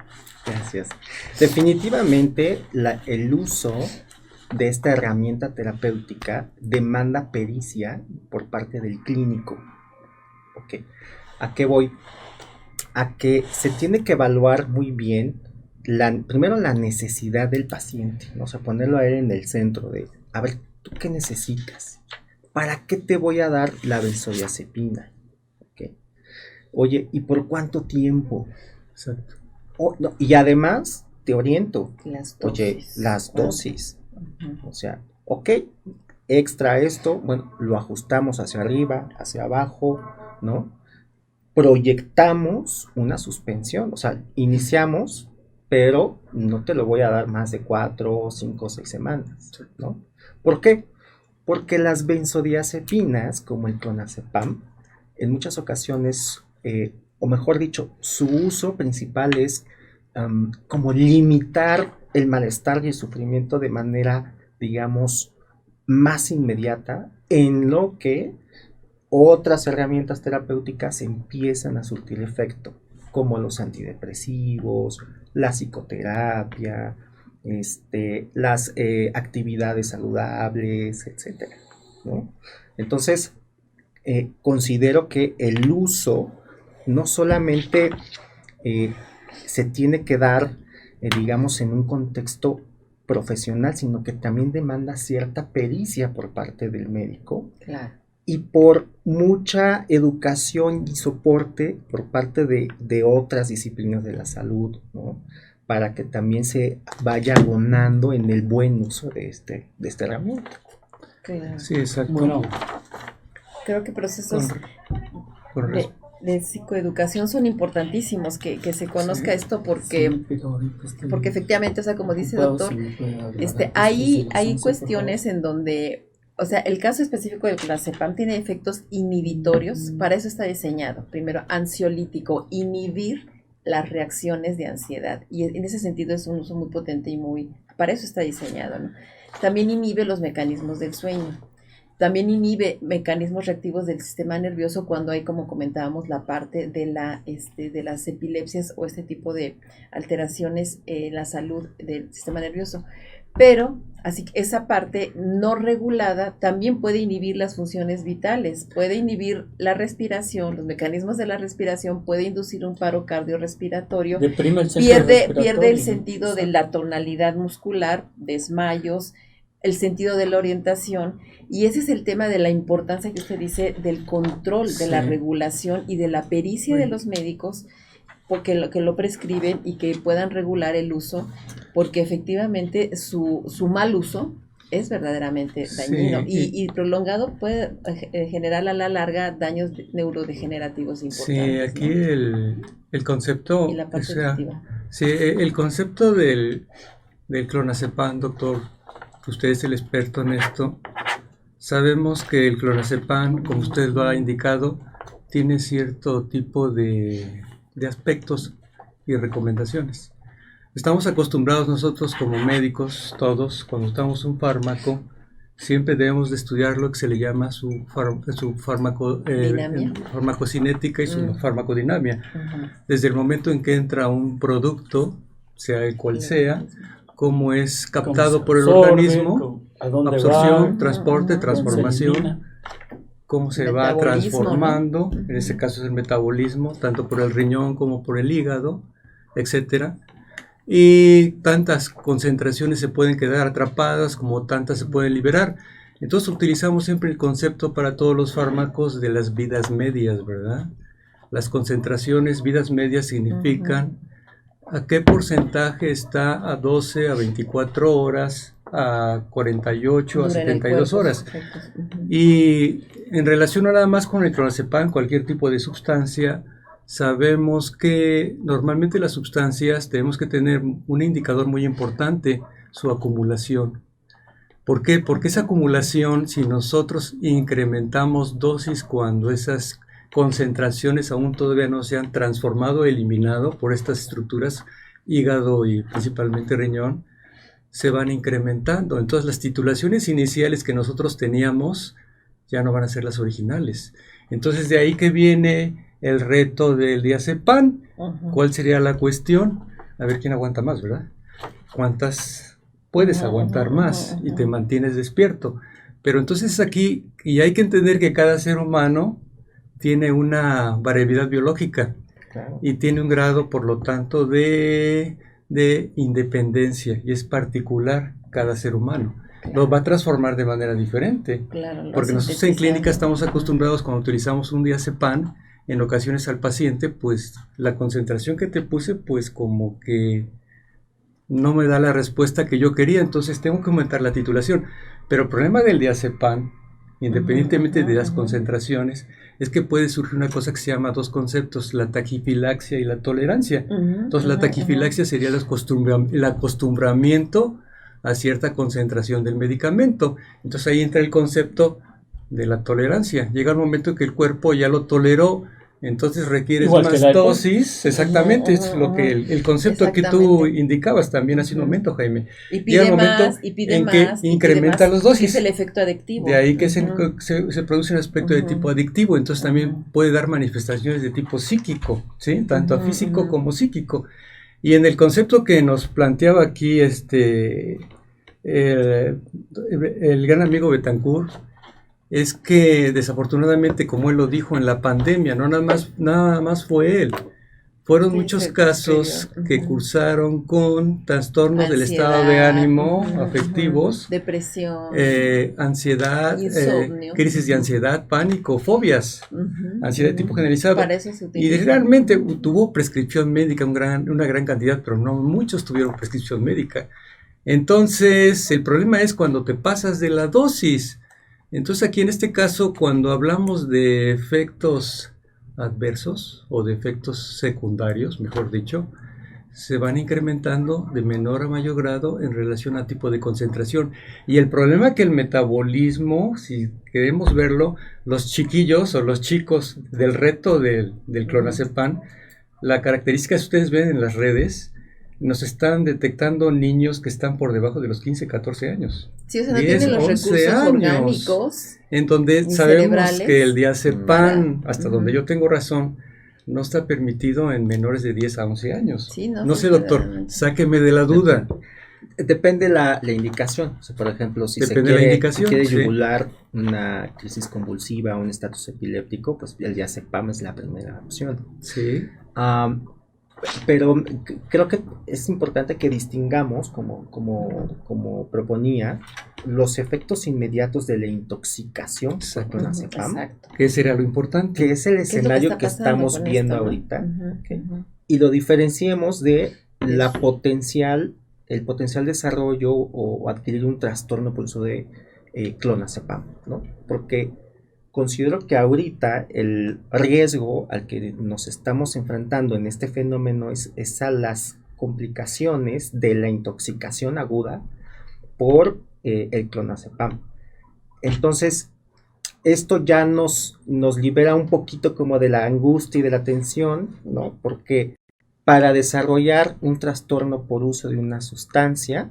gracias. Definitivamente el uso de esta herramienta terapéutica demanda pericia por parte del clínico. Ok, ¿a qué voy? A que se tiene que evaluar muy bien primero la necesidad del paciente, ¿no? O sea, ponerlo a él en el centro de, a ver, ¿tú qué necesitas? ¿Para qué te voy a dar la benzodiazepina? ¿Okay? Oye, ¿y por cuánto tiempo? Exacto. No, y además te oriento. Las dosis. Oye, las dosis. Uh-huh. O sea, ok, extra esto, bueno, lo ajustamos hacia arriba, hacia abajo, ¿no? Proyectamos una suspensión, o sea, iniciamos, pero no te lo voy a dar más de 4, 5, 6 semanas, ¿no? ¿Por qué? Porque las benzodiazepinas, como el clonazepam, en muchas ocasiones, o mejor dicho, su uso principal es como limitar el malestar y el sufrimiento de manera, digamos, más inmediata, en lo que otras herramientas terapéuticas empiezan a surtir efecto, como los antidepresivos, la psicoterapia, las actividades saludables, etcétera, ¿no? Entonces, considero que el uso no solamente se tiene que dar, digamos, en un contexto profesional, sino que también demanda cierta pericia por parte del médico. Claro. Y por mucha educación y soporte por parte de otras disciplinas de la salud, ¿no? Para que también se vaya abonando en el buen uso de esta herramienta. Claro. Sí, exacto. Bueno, Creo que procesos Con de psicoeducación son importantísimos, que se conozca esto porque efectivamente, o sea, como dice el doctor, hay cuestiones en donde, o sea, el caso específico del clonazepam tiene efectos inhibitorios, para eso está diseñado. Primero, ansiolítico, inhibir las reacciones de ansiedad, y en ese sentido es un uso muy potente y para eso está diseñado, ¿no? También inhibe los mecanismos del sueño. También inhibe mecanismos reactivos del sistema nervioso cuando hay, como comentábamos, la parte de las epilepsias o este tipo de alteraciones en la salud del sistema nervioso. Pero, así que esa parte no regulada también puede inhibir las funciones vitales, puede inhibir la respiración, los mecanismos de la respiración, puede inducir un paro cardiorrespiratorio, pierde el sentido de la tonalidad muscular, desmayos, el sentido de la orientación, y ese es el tema de la importancia que usted dice del control, de la regulación y de la pericia de los médicos, porque que lo prescriben y que puedan regular el uso, porque efectivamente su mal uso es verdaderamente dañino y prolongado puede generar a la larga daños neurodegenerativos importantes. Sí, aquí ¿no? el concepto, Y la parte el concepto del clonazepam, doctor, usted es el experto en esto. Sabemos que el clonazepam, como usted lo ha indicado, tiene cierto tipo de aspectos y recomendaciones. Estamos acostumbrados nosotros como médicos, todos, cuando usamos un fármaco, siempre debemos de estudiar lo que se le llama su farmacocinética y su farmacodinamia. Desde el momento en que entra un producto, sea el cual sea, cómo es captado por el organismo, absorción, transporte, transformación, cómo se va transformando, ¿no? En este caso es el metabolismo, tanto por el riñón como por el hígado, etcétera. Y tantas concentraciones se pueden quedar atrapadas como tantas se pueden liberar. Entonces utilizamos siempre el concepto para todos los fármacos de las vidas medias, ¿verdad? Las concentraciones, vidas medias significan a qué porcentaje está a 12, a 24 horas, a 48, a 72 horas. Y en relación nada más con el clonazepam, cualquier tipo de sustancia, sabemos que normalmente las sustancias tenemos que tener un indicador muy importante, su acumulación. ¿Por qué? Porque esa acumulación, si nosotros incrementamos dosis cuando esas concentraciones aún todavía no se han transformado o eliminado por estas estructuras, hígado y principalmente riñón, se van incrementando. Entonces las titulaciones iniciales que nosotros teníamos ya no van a ser las originales. Entonces de ahí que viene el reto del diazepam. ¿Cuál sería la cuestión? A ver quién aguanta más, ¿verdad? ¿Cuántas puedes aguantar más y te mantienes despierto? Pero entonces aquí, y hay que entender que cada ser humano tiene una variabilidad biológica y tiene un grado, por lo tanto, de independencia, y es particular cada ser humano. Lo va a transformar de manera diferente, porque nosotros en clínica estamos acostumbrados, cuando utilizamos un diazepam, en ocasiones al paciente, pues la concentración que te puse, pues como que no me da la respuesta que yo quería, entonces tengo que aumentar la titulación. Pero el problema del diazepam, independientemente de las concentraciones, es que puede surgir una cosa que se llama dos conceptos, la taquifilaxia y la tolerancia. Entonces la taquifilaxia sería el acostumbramiento a cierta concentración del medicamento. Entonces ahí entra el concepto de la tolerancia. Llega un momento que el cuerpo ya lo toleró, entonces requieres más dosis. Exactamente, es lo que el concepto que tú indicabas también hace un momento, Jaime. Y pide más, incrementa las dosis. Es el efecto adictivo. De ahí que se produce un aspecto de tipo adictivo, entonces también puede dar manifestaciones de tipo psíquico, ¿sí? Tanto físico como psíquico. Y en el concepto que nos planteaba aquí el gran amigo Betancourt, es que desafortunadamente, como él lo dijo, en la pandemia, no nada más fue él. Fueron muchos casos que cursaron con trastornos del estado de ánimo, afectivos, depresión, ansiedad, insomnio, crisis de ansiedad, pánico, fobias, ansiedad de tipo generalizado. Para eso se utiliza. Y realmente tuvo prescripción médica, una gran cantidad, pero no muchos tuvieron prescripción médica. Entonces, el problema es cuando te pasas de la dosis. Entonces aquí en este caso, cuando hablamos de efectos adversos o de efectos secundarios, mejor dicho, se van incrementando de menor a mayor grado en relación a tipo de concentración. Y el problema es que el metabolismo, si queremos verlo, los chiquillos o los chicos del reto del clonazepam, la característica que ustedes ven en las redes, nos están detectando niños que están por debajo de los 15, 14 años. Sí, o sea, no tienen los recursos orgánicos. En donde sabemos que el diazepam, hasta donde yo tengo razón, no está permitido en menores de 10 a 11 años. Sí, no sé, doctor, sáqueme de la duda. Depende la indicación. O sea, por ejemplo, si se quiere yugular una crisis convulsiva, un estatus epiléptico, pues el diazepam es la primera opción. Sí. Pero creo que es importante que distingamos, como proponía, los efectos inmediatos de la intoxicación por clonazepam. ¿Qué sería lo importante? Que es el escenario que estamos viendo ahorita. ¿Okay? Y lo diferenciemos de el potencial desarrollo o adquirir un trastorno por uso de clonazepam, ¿no? Porque considero que ahorita el riesgo al que nos estamos enfrentando en este fenómeno es a las complicaciones de la intoxicación aguda por el clonazepam. Entonces, esto ya nos libera un poquito como de la angustia y de la tensión, ¿no? Porque para desarrollar un trastorno por uso de una sustancia,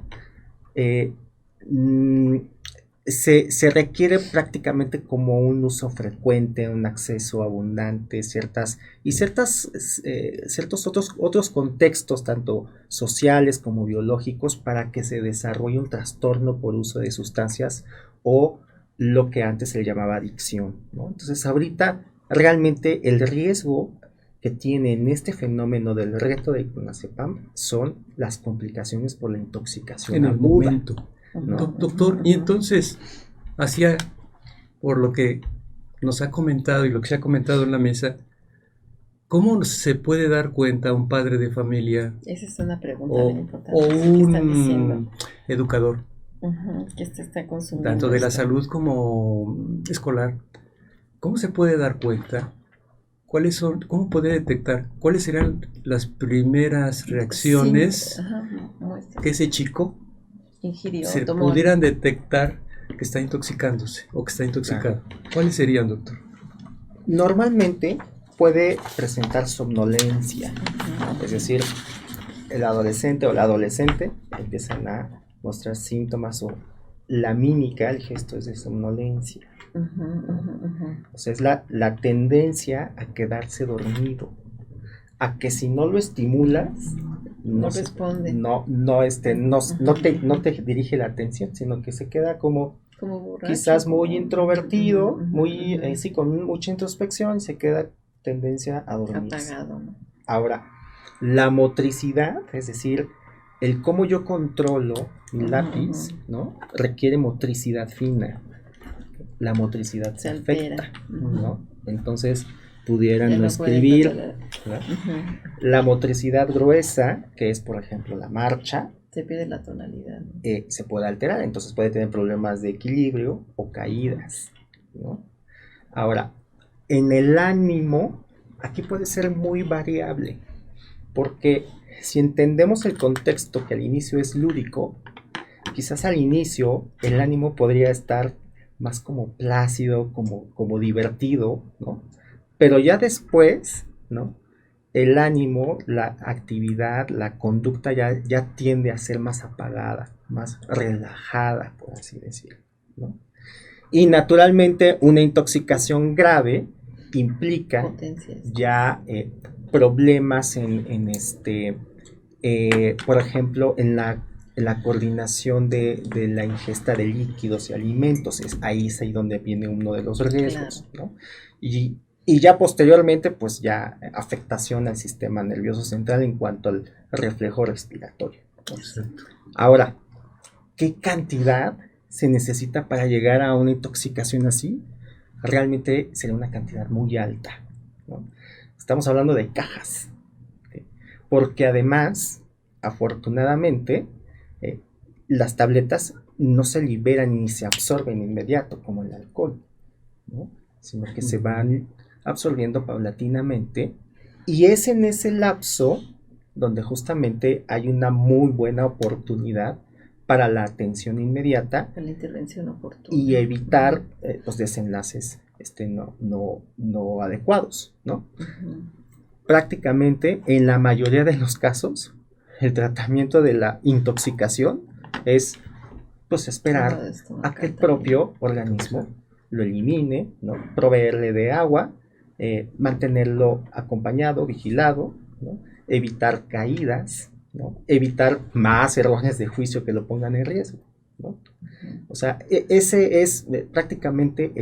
se requiere prácticamente como un uso frecuente, un acceso abundante, ciertos otros contextos, tanto sociales como biológicos, para que se desarrolle un trastorno por uso de sustancias o lo que antes se le llamaba adicción, ¿no? Entonces ahorita realmente el riesgo que tiene en este fenómeno del reto de clonazepam son las complicaciones por la intoxicación en el aguda, momento, ¿no? Doctor, y entonces, por lo que nos ha comentado y lo que se ha comentado en la mesa, ¿cómo se puede dar cuenta un padre de familia? Esa es una pregunta bien importante. O un educador, que está consumiendo tanto de la salud como escolar? ¿Cómo se puede dar cuenta? ¿Cómo puede detectar? ¿Cuáles serán las primeras reacciones que ese chico se pudieran detectar que está intoxicándose o que está intoxicado? ¿Cuáles serían, doctor? Normalmente puede presentar somnolencia, es decir, el adolescente o la adolescente empiezan a mostrar síntomas o la mímica, el gesto es de somnolencia. O sea, es la tendencia a quedarse dormido, a que si no lo estimulas no responde, no te dirige la atención, sino que se queda como borracho, quizás muy introvertido, muy con mucha introspección, y se queda tendencia a dormir apagado, ¿no? Ahora, la motricidad, es decir, el cómo yo controlo mi lápiz, ¿no? Requiere motricidad fina. La motricidad se afecta, ¿no? Entonces pudieran no escribir. La motricidad gruesa, que es por ejemplo la marcha, se pierde la tonalidad, ¿no? Se puede alterar, entonces puede tener problemas de equilibrio o caídas, ¿no? Ahora, en el ánimo, aquí puede ser muy variable, porque si entendemos el contexto que al inicio es lúdico, quizás al inicio el ánimo podría estar más como plácido, como divertido, ¿no? Pero ya después, ¿no? El ánimo, la actividad, la conducta ya tiende a ser más apagada, más relajada, por así decirlo, ¿no? Y naturalmente una intoxicación grave implica ya problemas por ejemplo, en la coordinación de la ingesta de líquidos y alimentos. Ahí es donde viene uno de los riesgos, claro, ¿no? Y ya posteriormente, pues ya afectación al sistema nervioso central en cuanto al reflejo respiratorio, ¿no? Ahora, ¿qué cantidad se necesita para llegar a una intoxicación así? Realmente sería una cantidad muy alta, ¿no? Estamos hablando de cajas, ¿sí? Porque además, afortunadamente, las tabletas no se liberan ni se absorben de inmediato como el alcohol, ¿no? Sino que se van absorbiendo paulatinamente, y es en ese lapso donde justamente hay una muy buena oportunidad para la atención inmediata, la intervención oportuna, y evitar los desenlaces no adecuados, ¿no? Prácticamente en la mayoría de los casos el tratamiento de la intoxicación es pues esperar a que el propio organismo lo elimine, ¿no? Proveerle de agua, mantenerlo acompañado, vigilado, ¿no? Evitar caídas, ¿no? Evitar más errores de juicio que lo pongan en riesgo, ¿no? O sea, ese es prácticamente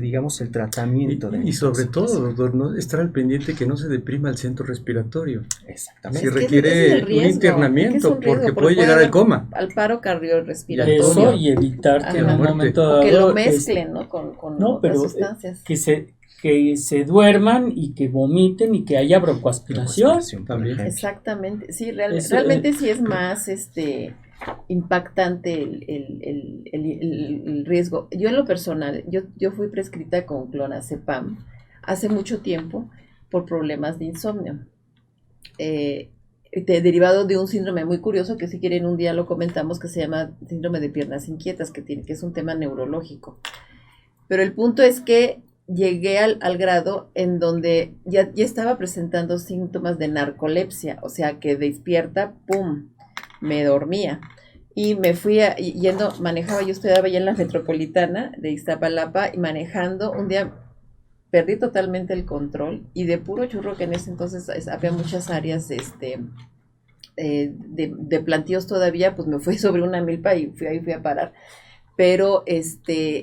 digamos, el tratamiento. Y sobre todo, doctor, ¿no? Estar al pendiente que no se deprima el centro respiratorio. Exactamente. Si requiere un internamiento, porque puede llegar al coma. Al paro cardiorrespiratorio. Eso, y evitar que en un momento dado... O que lo mezclen, ¿no? Con otras sustancias. Que se duerman y que vomiten y que haya broncoaspiración. También. Exactamente. Sí, realmente sí es más impactante el riesgo. Yo en lo personal, yo fui prescrita con clonazepam hace mucho tiempo por problemas de insomnio, derivado de un síndrome muy curioso que si quieren un día lo comentamos, que se llama síndrome de piernas inquietas, que es un tema neurológico. Pero el punto es que llegué al grado en donde ya estaba presentando síntomas de narcolepsia, o sea que despierta, ¡pum!, me dormía. Y me fui manejaba, yo estudiaba ya en la Metropolitana de Iztapalapa, y manejando, un día perdí totalmente el control, y de puro churro, que en ese entonces había muchas áreas de plantíos todavía, pues me fui sobre una milpa y fui a parar. Pero,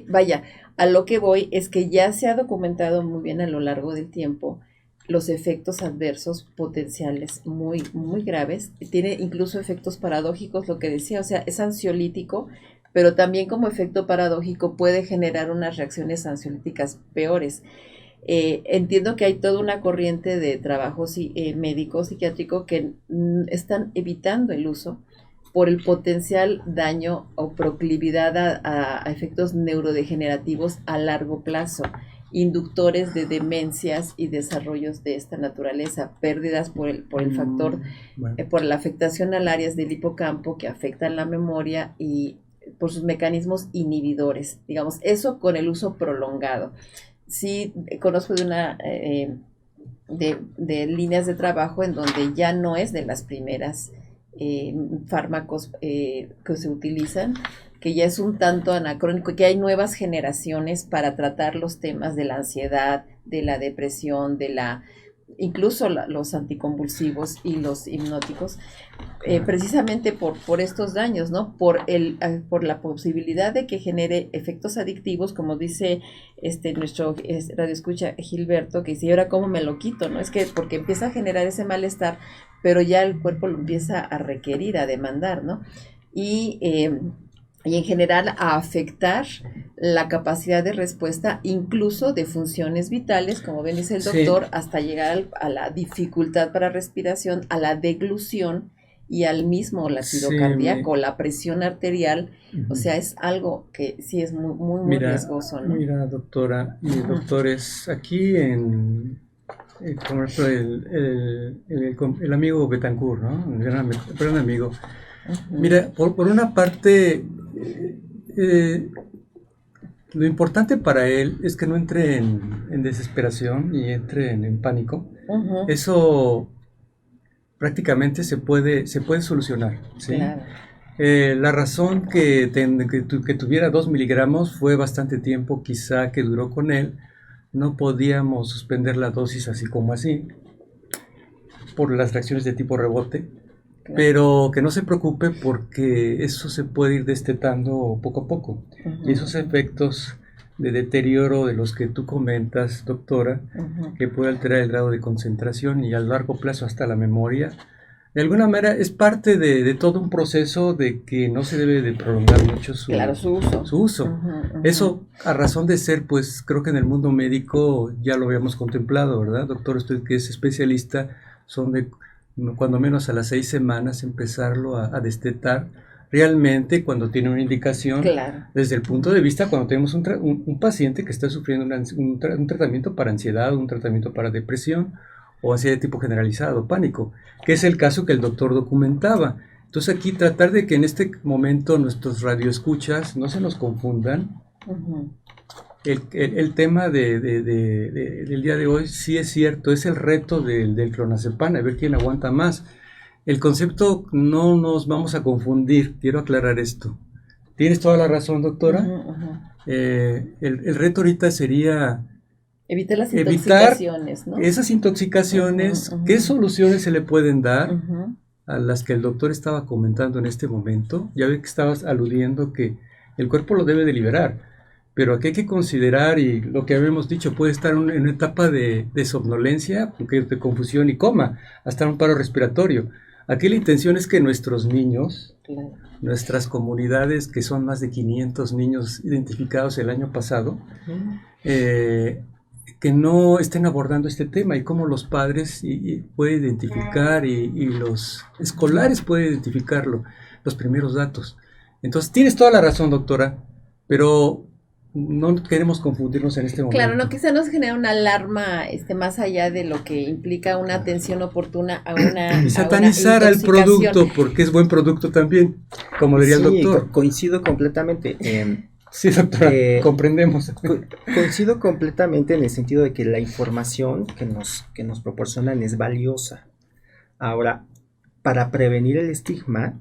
vaya, a lo que voy es que ya se ha documentado muy bien a lo largo del tiempo los efectos adversos potenciales muy, muy graves. Tiene incluso efectos paradójicos, lo que decía, o sea, es ansiolítico, pero también como efecto paradójico puede generar unas reacciones ansiolíticas peores. Entiendo que hay toda una corriente de trabajo médico, psiquiátrico, que están evitando el uso por el potencial daño o proclividad a efectos neurodegenerativos a largo plazo, inductores de demencias y desarrollos de esta naturaleza, pérdidas por el factor, por la afectación al áreas del hipocampo que afectan la memoria y por sus mecanismos inhibidores, digamos, eso con el uso prolongado. Sí, conozco de líneas de trabajo en donde ya no es de las primeras fármacos que se utilizan, que ya es un tanto anacrónico, que hay nuevas generaciones para tratar los temas de la ansiedad, de la depresión, incluso los anticonvulsivos y los hipnóticos, precisamente por estos daños, ¿no? Por la posibilidad de que genere efectos adictivos, como dice nuestro radioescucha Gilberto, que dice, ¿y ahora cómo me lo quito? ¿No? Es que porque empieza a generar ese malestar, pero ya el cuerpo lo empieza a requerir, a demandar, ¿no? Y en general a afectar la capacidad de respuesta, incluso de funciones vitales, como bien dice el doctor, hasta llegar a la dificultad para respiración, a la deglución y al mismo latido cardíaco, la presión arterial. O sea, es algo que sí es muy, muy, muy riesgoso, ¿no? Mira, doctora y doctores, aquí como el amigo Betancourt, ¿no? Un gran amigo. Mira, por una parte, lo importante para él es que no entre en desesperación y entre en pánico. Eso prácticamente se puede solucionar, ¿sí? Claro. La razón que tuviera 2 miligramos fue bastante tiempo quizá que duró con él. No podíamos suspender la dosis así como así por las reacciones de tipo rebote. Pero que no se preocupe, porque eso se puede ir destetando poco a poco. Y esos efectos de deterioro de los que tú comentas, doctora, que puede alterar el grado de concentración y a largo plazo hasta la memoria, de alguna manera es parte de todo un proceso de que no se debe de prolongar mucho su uso. Eso, a razón de ser, pues creo que en el mundo médico ya lo habíamos contemplado, ¿verdad? Doctor, usted que es especialista, son de cuando menos a las 6 semanas empezarlo a destetar realmente cuando tiene una indicación, claro, desde el punto de vista cuando tenemos un paciente que está sufriendo un tratamiento para ansiedad, un tratamiento para depresión o ansiedad de tipo generalizado, pánico, que es el caso que el doctor documentaba. Entonces aquí tratar de que en este momento nuestros radioescuchas no se nos confundan. ujú, El tema del día de hoy sí es cierto, es el reto del clonazepam, a ver quién aguanta más. El concepto no nos vamos a confundir, quiero aclarar esto. Tienes toda la razón, doctora. ujú, ujú. El reto ahorita sería Evitar las evitar intoxicaciones, ¿no? esas intoxicaciones. Ujú, ujú. ¿Qué soluciones se le pueden dar Ujú, a las que el doctor estaba comentando en este momento? Ya ve que estabas aludiendo que el cuerpo lo debe de liberar, pero aquí hay que considerar, y lo que habíamos dicho, puede estar en una etapa de somnolencia, de confusión y coma, hasta un paro respiratorio. Aquí la intención es que nuestros niños, claro. nuestras comunidades, que son más de 500 niños identificados el año pasado, que no estén abordando este tema, y cómo los padres pueden identificar y los escolares pueden identificarlo, los primeros datos. Entonces tienes toda la razón, doctora, pero no queremos confundirnos en este momento. Claro, no, quizá nos genera una alarma más allá de lo que implica una atención oportuna a una Y satanizar al producto, porque es buen producto también, como diría el doctor. Coincido completamente. Sí, doctora, comprendemos. Coincido completamente en el sentido de que la información que nos proporcionan es valiosa. Ahora, para prevenir el estigma,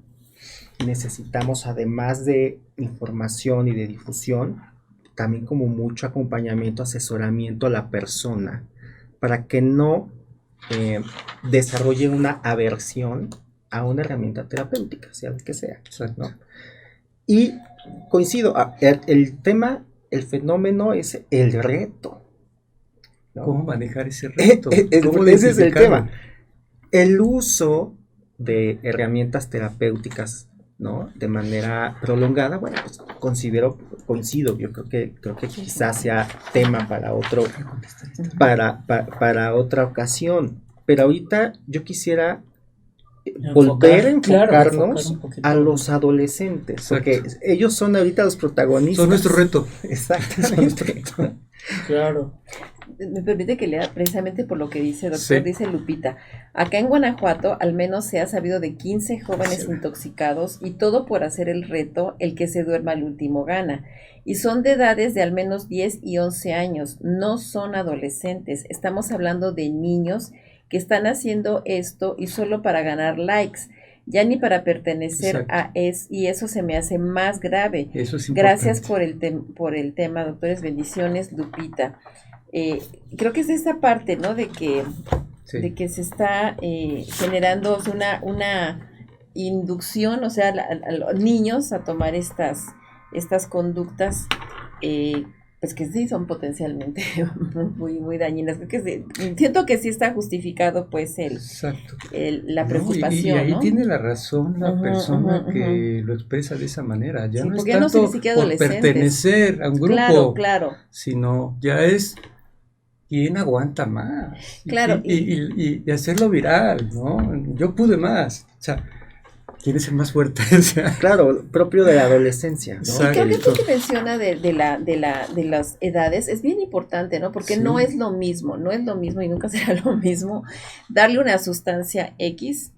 necesitamos, además de información y de difusión, también como mucho acompañamiento, asesoramiento a la persona, para que no desarrolle una aversión a una herramienta terapéutica, sea la que sea, ¿no? Y coincido, el tema, el fenómeno es el reto, ¿no? ¿Cómo manejar ese reto? ¿Cómo ese es el tema. El uso de herramientas terapéuticas, ¿no? De manera prolongada, bueno, pues coincido, yo creo que quizás sea tema para otra ocasión, pero ahorita yo quisiera volver a enfocarnos a los adolescentes, porque ellos son ahorita los protagonistas. Son nuestro reto. Exactamente. Claro. Me permite que lea precisamente por lo que dice, doctor, sí. Dice Lupita, acá en Guanajuato al menos se ha sabido de 15 jóvenes intoxicados y todo por hacer el reto, el que se duerma al último gana. Y son de edades de al menos 10 y 11 años, no son adolescentes, estamos hablando de niños que están haciendo esto y solo para ganar likes, ya ni para pertenecer y eso se me hace más grave. Eso es Gracias por el tema, doctores, bendiciones, Lupita. Creo que es esta parte, ¿no? De que se está generando una inducción, o sea, a los niños a tomar estas conductas, pues que sí son potencialmente muy, muy dañinas. Creo que siento que sí está justificado, pues, la preocupación, y ahí ¿no? tiene la razón la persona que lo expresa de esa manera. Ya no es porque no son ni tanto siquiera por adolescentes. pertenecer a un grupo, Claro. sino ya es quién aguanta más. Claro. Y hacerlo viral, ¿no? Yo pude más. O sea, ¿quién es el más fuerte? O sea, claro, propio de la adolescencia, ¿no? Y creo que esto que menciona de las edades es bien importante, ¿no? Porque no es lo mismo y nunca será lo mismo darle una sustancia X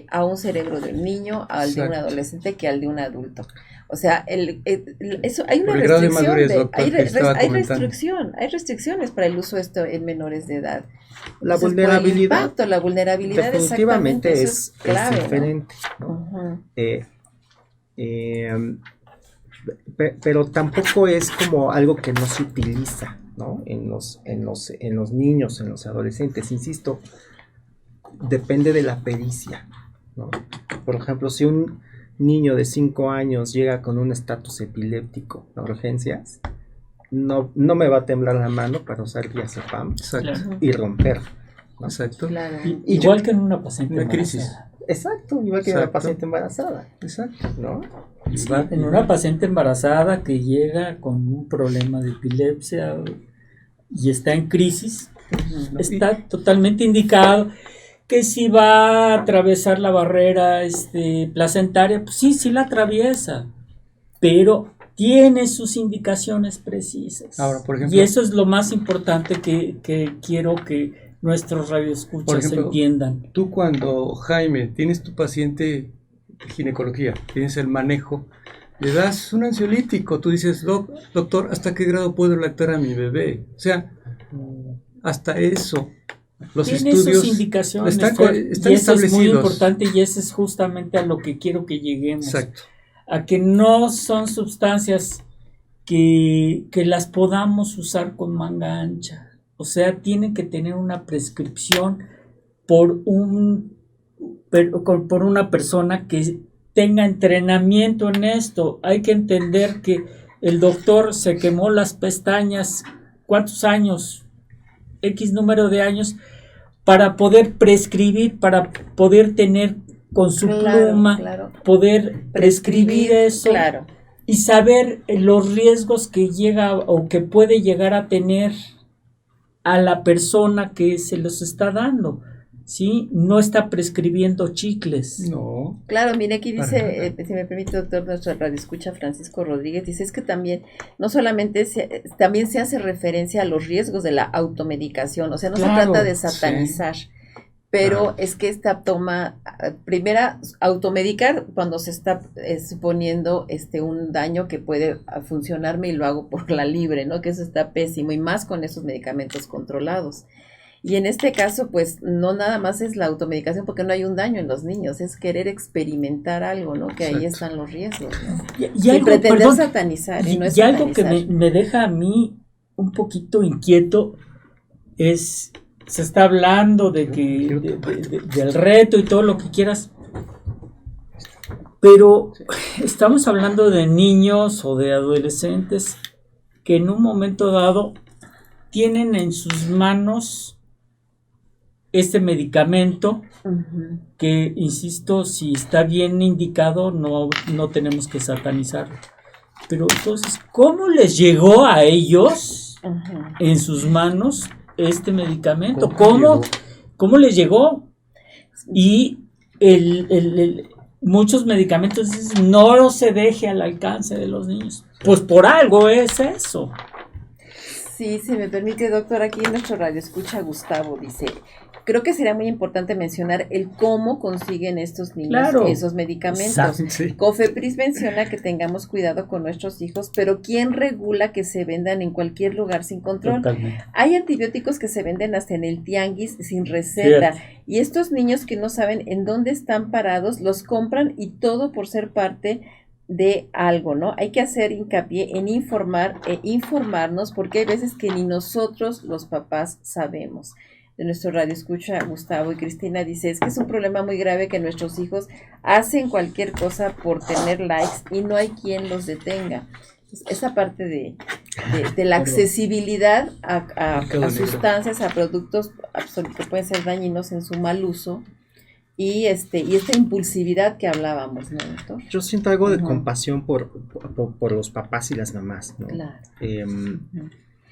a un cerebro de un niño, al de un adolescente, que al de un adulto. O sea, eso hay una restricción, hay restricciones para el uso de esto en menores de edad. La vulnerabilidad definitivamente es clave, es diferente, ¿no? Pero tampoco es como algo que no se utiliza, ¿no? En los niños, en los adolescentes, insisto, depende de la pericia, ¿no? Por ejemplo, si un niño de 5 años llega con un estatus epiléptico a urgencias, no me va a temblar la mano para usar diazepam y romper, ¿no? Exacto. Claro. Igual que en una paciente una crisis. Exacto, igual que en una paciente embarazada. Exacto. ¿No? En una paciente embarazada que llega con un problema de epilepsia y está en crisis, está totalmente indicado. que si va a atravesar la barrera placentaria, pues sí la atraviesa, pero tiene sus indicaciones precisas. Ahora, por ejemplo, y eso es lo más importante que quiero que nuestros radioescuchas entiendan. Tú cuando, Jaime, tienes tu paciente de ginecología, tienes el manejo, le das un ansiolítico, tú dices, doctor, ¿hasta qué grado puedo lactar a mi bebé? O sea, hasta eso. Los tiene estudios sus indicaciones, están y eso establecidos. es muy importante, y eso es justamente a lo que quiero que lleguemos. Exacto. A que no son sustancias que las podamos usar con manga ancha. O sea, tiene que tener una prescripción por una persona que tenga entrenamiento en esto. Hay que entender que el doctor se quemó las pestañas, ¿cuántos años? X número de años, para poder prescribir, para poder tener con su pluma, poder prescribir eso, y saber los riesgos que llega o que puede llegar a tener a la persona que se los está dando. ¿Sí? No está prescribiendo chicles. No. Claro, mire, aquí dice, si me permite, doctor, nuestra radioescucha Francisco Rodríguez, dice, es que también, no solamente también se hace referencia a los riesgos de la automedicación, o sea, no se trata de satanizar, pero es que esta toma, primera, automedicar cuando se está suponiendo un daño que puede funcionarme y lo hago por la libre, ¿no? Que eso está pésimo, y más con esos medicamentos controlados. Y en este caso, pues, no nada más es la automedicación porque no hay un daño en los niños, es querer experimentar algo, ¿no? Que ahí están los riesgos, ¿no? Y algo, pretender satanizar. Y algo que me deja a mí un poquito inquieto es, se está hablando de que del reto y todo lo que quieras, pero estamos hablando de niños o de adolescentes que en un momento dado tienen en sus manos este medicamento que, insisto, si está bien indicado, no tenemos que satanizarlo. Pero entonces, ¿cómo les llegó a ellos en sus manos este medicamento? ¿Cómo les llegó? Y muchos medicamentos dicen, no se deje al alcance de los niños. Pues por algo es eso. Sí, si me permite, doctor, aquí en nuestro radio escucha Gustavo, dice, creo que sería muy importante mencionar el cómo consiguen estos niños esos medicamentos. Sí. Cofepris menciona que tengamos cuidado con nuestros hijos, pero ¿quién regula que se vendan en cualquier lugar sin control? Totalmente. Hay antibióticos que se venden hasta en el tianguis sin receta, y estos niños que no saben en dónde están parados, los compran, y todo por ser parte de algo, ¿no? Hay que hacer hincapié en informarnos, porque hay veces que ni nosotros los papás sabemos. De nuestro radio escucha Gustavo y Cristina dice, es que es un problema muy grave que nuestros hijos hacen cualquier cosa por tener likes y no hay quien los detenga. Esa parte de la accesibilidad a sustancias, a productos que pueden ser dañinos en su mal uso, y esta impulsividad que hablábamos, ¿no, doctor? Yo siento algo de compasión por los papás y las mamás, ¿no? Claro.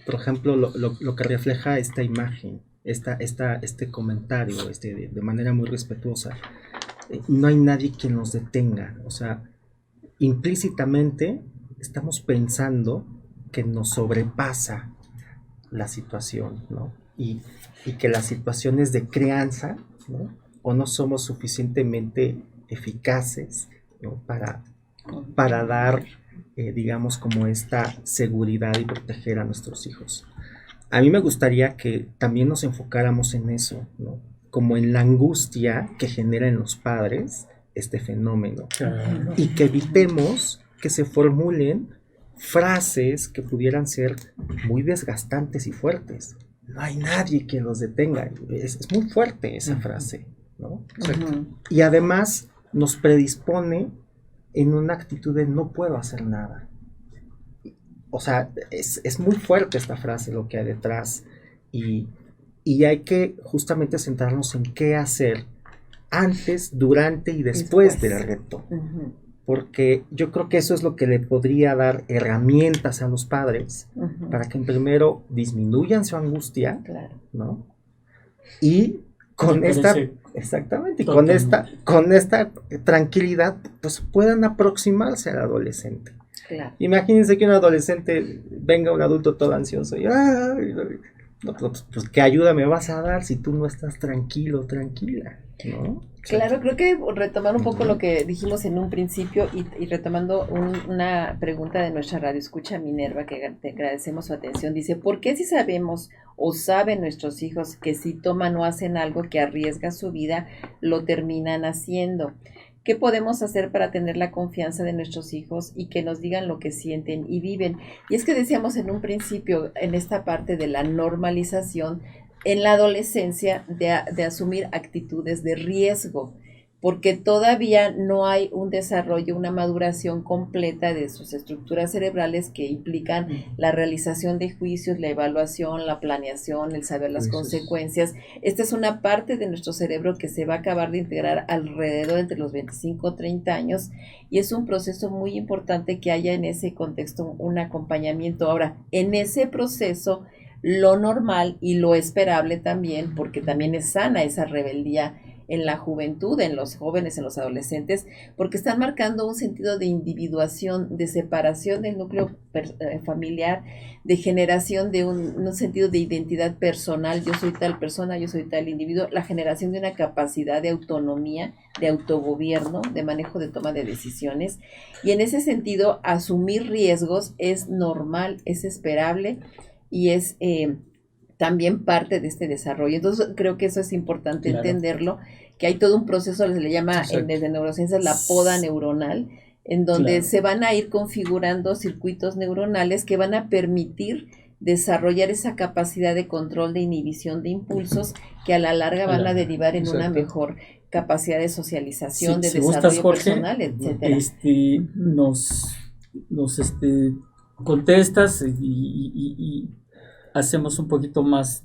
Por ejemplo, lo que refleja esta imagen, este comentario, de manera muy respetuosa, no hay nadie quien nos detenga. O sea, implícitamente estamos pensando que nos sobrepasa la situación, ¿no? Y que las situaciones de crianza, ¿no? O no somos suficientemente eficaces, ¿no? para dar, digamos, como esta seguridad y proteger a nuestros hijos. A mí me gustaría que también nos enfocáramos en eso, ¿no? Como en la angustia que genera en los padres este fenómeno. Y que evitemos que se formulen frases que pudieran ser muy desgastantes y fuertes. No hay nadie que los detenga. Es muy fuerte esa frase, ¿no? Y además nos predispone en una actitud de no puedo hacer nada. O sea, es muy fuerte esta frase lo que hay detrás, y hay que justamente centrarnos en qué hacer antes, durante y después del reto. Porque yo creo que eso es lo que le podría dar herramientas a los padres para que primero disminuyan su angustia, ¿no? Y con esta, exactamente, con esta tranquilidad, pues puedan aproximarse al adolescente. Claro. Imagínense que un adolescente venga un adulto todo ansioso y no, pues qué ayuda me vas a dar si tú no estás tranquilo, tranquila, ¿no? Claro, creo que retomar un poco lo que dijimos en un principio y retomando una pregunta de nuestra radioescucha Minerva, que te agradecemos su atención, dice, ¿por qué si sabemos o saben nuestros hijos que si toman o hacen algo que arriesga su vida, lo terminan haciendo? ¿Qué podemos hacer para tener la confianza de nuestros hijos y que nos digan lo que sienten y viven? Y es que decíamos en un principio, en esta parte de la normalización, en la adolescencia, de asumir actitudes de riesgo, porque todavía no hay un desarrollo, una maduración completa de sus estructuras cerebrales que implican la realización de juicios, la evaluación, la planeación, el saber las consecuencias. Esta es una parte de nuestro cerebro que se va a acabar de integrar alrededor entre los 25 o 30 años y es un proceso muy importante que haya en ese contexto un acompañamiento. Ahora, en ese proceso, lo normal y lo esperable también, porque también es sana esa rebeldía en la juventud, en los jóvenes, en los adolescentes, porque están marcando un sentido de individuación, de separación del núcleo familiar, de generación de un sentido de identidad personal, yo soy tal persona, yo soy tal individuo, la generación de una capacidad de autonomía, de autogobierno, de manejo de toma de decisiones, y en ese sentido asumir riesgos es normal, es esperable, y es también parte de este desarrollo. Entonces creo que eso es importante entenderlo, que hay todo un proceso, se le llama desde neurociencias la poda neuronal, en donde se van a ir configurando circuitos neuronales que van a permitir desarrollar esa capacidad de control, de inhibición de impulsos, que a la larga van a derivar en una mejor capacidad de socialización, de desarrollo gustas, Jorge, personal, etcétera. Nos contestas y hacemos un poquito más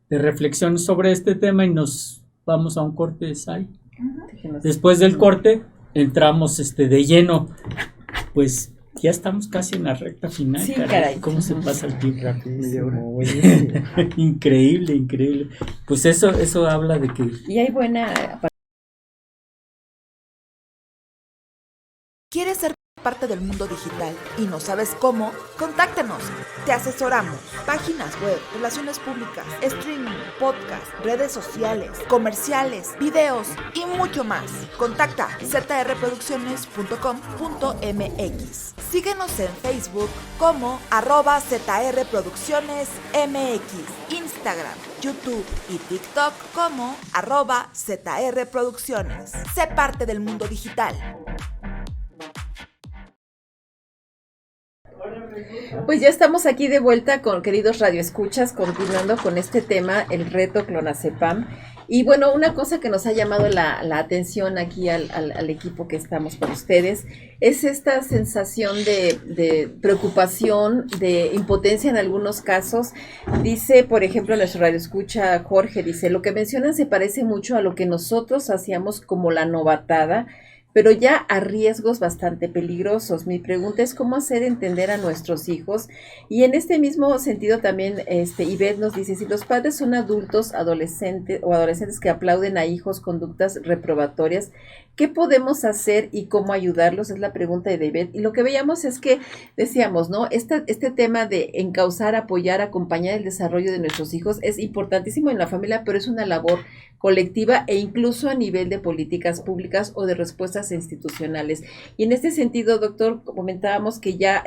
de reflexión sobre este tema y nos vamos a un corte de SAI. Después del corte entramos de lleno, pues ya estamos casi en la recta final. Sí, caray. ¿Cómo se pasa el tiempo? Rapidísimo, Increíble. Pues eso habla de que... Y hay buena... ¿Quieres ser parte del mundo digital y no sabes cómo? Contáctanos, te asesoramos. Páginas web, relaciones públicas, streaming, podcast, redes sociales, comerciales, videos y mucho más. Contacta zrproducciones.com.mx. Síguenos en Facebook como @ZRProduccionesMX, Instagram, YouTube y TikTok como @ZRProducciones. Sé parte del mundo digital. Pues ya estamos aquí de vuelta con queridos radioescuchas, continuando con este tema, el reto clonazepam. Y bueno, una cosa que nos ha llamado la atención aquí al equipo que estamos con ustedes es esta sensación de preocupación, de impotencia en algunos casos. Dice, por ejemplo, nuestro radioescucha Jorge, dice, lo que mencionan se parece mucho a lo que nosotros hacíamos como la novatada, pero ya a riesgos bastante peligrosos. Mi pregunta es cómo hacer entender a nuestros hijos, y en este mismo sentido también Ivette nos dice, si los padres son adultos, adolescentes que aplauden a hijos conductas reprobatorias, ¿qué podemos hacer y cómo ayudarlos? Es la pregunta de Ivette. Y lo que veíamos es que decíamos, ¿no? Este tema de encauzar, apoyar, acompañar el desarrollo de nuestros hijos es importantísimo en la familia, pero es una labor colectiva e incluso a nivel de políticas públicas o de respuestas institucionales. Y en este sentido, doctor, comentábamos que ya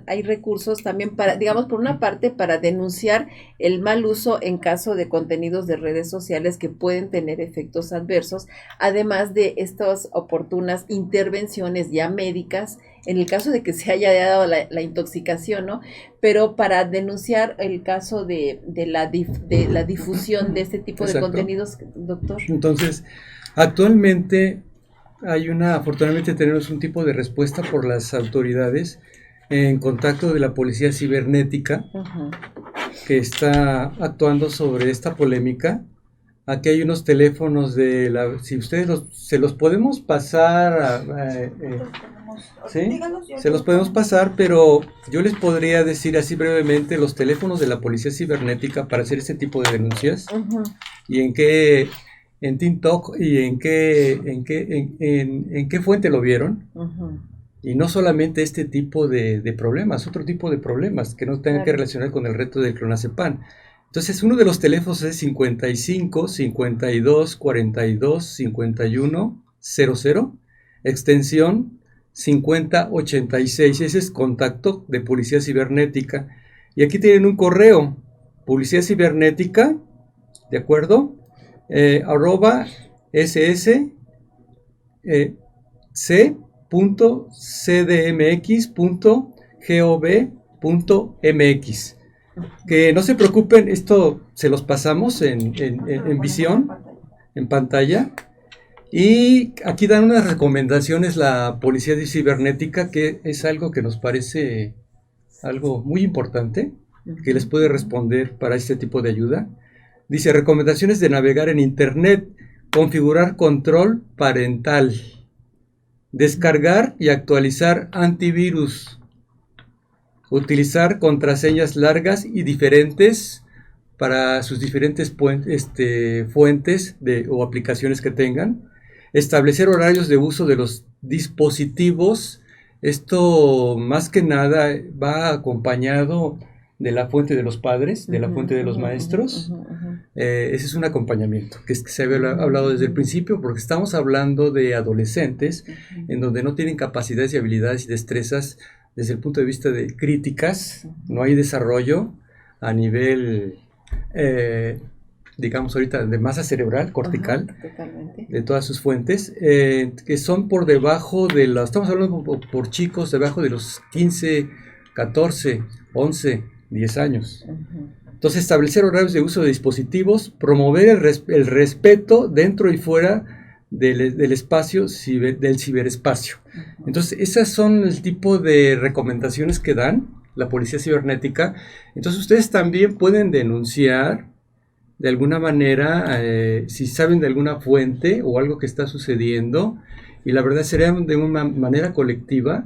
hay recursos también para, digamos, por una parte, para denunciar el mal uso en caso de contenidos de redes sociales que pueden tener efectos adversos, además de estas oportunas intervenciones ya médicas en el caso de que se haya dado la intoxicación, ¿no? Pero para denunciar el caso de la difusión de este tipo de contenidos, doctor. Entonces, actualmente afortunadamente tenemos un tipo de respuesta por las autoridades en contacto de la policía cibernética, que está actuando sobre esta polémica. Aquí hay unos teléfonos si ustedes se los podemos pasar ¿sí? Se los podemos pasar, pero yo les podría decir así brevemente los teléfonos de la policía cibernética para hacer este tipo de denuncias y en qué en TikTok y en qué fuente lo vieron. Y no solamente este tipo de problemas, otro tipo de problemas que no tengan que relacionar con el reto del clonazepam. Entonces, uno de los teléfonos es 55 52 42 51 00, extensión 5086. Ese es contacto de Policía Cibernética. Y aquí tienen un correo, Policía Cibernética, ¿de acuerdo? @ss.cdmx.gov.mx. Que no se preocupen, esto se los pasamos en visión, en pantalla. Y aquí dan unas recomendaciones la Policía Cibernética, que es algo que nos parece algo muy importante, que les puede responder para este tipo de ayuda. Dice, recomendaciones de navegar en Internet, configurar control parental, descargar y actualizar antivirus, utilizar contraseñas largas y diferentes para sus diferentes fuentes o aplicaciones que tengan, establecer horarios de uso de los dispositivos. Esto más que nada va acompañado de la fuente de los padres, de la fuente de los maestros. Ese es un acompañamiento que se había hablado desde el principio, porque estamos hablando de adolescentes en donde no tienen capacidades y habilidades y destrezas desde el punto de vista de críticas. No hay desarrollo a nivel, digamos ahorita, de masa cerebral, cortical, de todas sus fuentes, que son por debajo de las, estamos hablando por chicos debajo de los 15, 14, 11, 10 años. Entonces, establecer horarios de uso de dispositivos, promover el respeto dentro y fuera del espacio, del ciberespacio. Entonces, esas son el tipo de recomendaciones que dan la Policía Cibernética. Entonces, ustedes también pueden denunciar de alguna manera, si saben de alguna fuente o algo que está sucediendo, y la verdad sería de una manera colectiva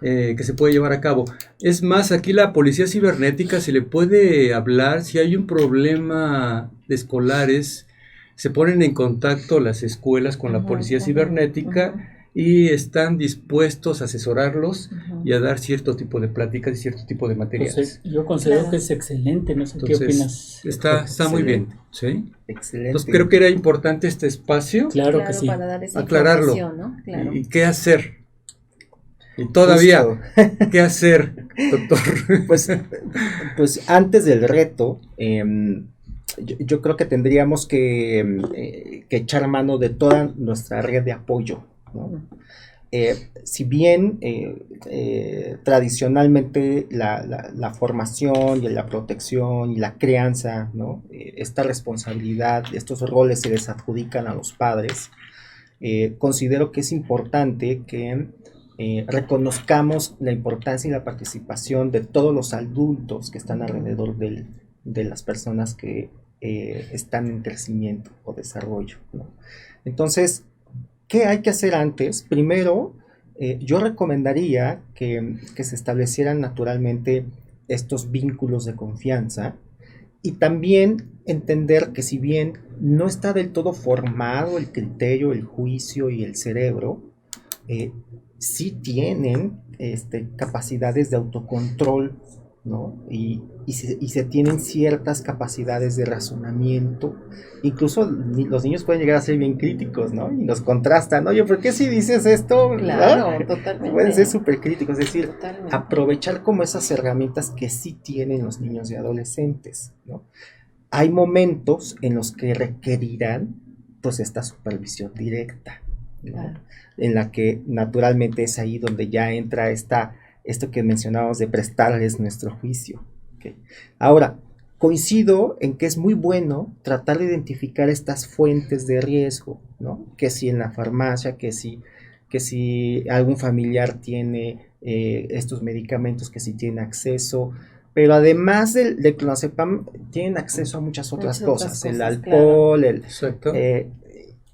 que se puede llevar a cabo. Es más, aquí la Policía Cibernética se le puede hablar si hay un problema de escolares, se ponen en contacto las escuelas con la Policía Cibernética y están dispuestos a asesorarlos y a dar cierto tipo de pláticas y cierto tipo de materiales. Entonces, yo considero que es excelente, no sé qué opinas. Está muy bien, ¿sí? Excelente. Entonces creo que era importante este espacio. Claro que sí. Para dar esa aclararlo, ¿no? Claro. Y qué hacer. Y todavía, ¿qué hacer, doctor? Pues antes del reto, yo creo que tendríamos que echar mano de toda nuestra red de apoyo, ¿no? Si bien tradicionalmente la formación y la protección y la crianza, ¿no? Esta responsabilidad, estos roles se les adjudican a los padres, considero que es importante que reconozcamos la importancia y la participación de todos los adultos que están alrededor de las personas que están en crecimiento o desarrollo, ¿no? Entonces, ¿qué hay que hacer antes? Primero, yo recomendaría que se establecieran naturalmente estos vínculos de confianza y también entender que si bien no está del todo formado el criterio, el juicio y el cerebro, sí tienen capacidades de autocontrol, ¿no? Y se tienen ciertas capacidades de razonamiento. Incluso los niños pueden llegar a ser bien críticos, ¿no? Y nos contrastan, oye, ¿por qué si dices esto? Claro, ¿no? totalmente. Pueden ser súper críticos, es decir, Totalmente. aprovechar como esas herramientas que sí tienen los niños y adolescentes, ¿no? Hay momentos en los que requerirán, pues, esta supervisión directa, ¿no? Claro. En la que naturalmente es ahí donde ya entra esto que mencionábamos de prestarles nuestro juicio. ¿Okay? Ahora, coincido en que es muy bueno tratar de identificar estas fuentes de riesgo, ¿no? Que si en la farmacia, que si algún familiar tiene estos medicamentos, que si tiene acceso, pero además del clonazepam tienen acceso a muchas otras cosas, el alcohol, claro. Exacto.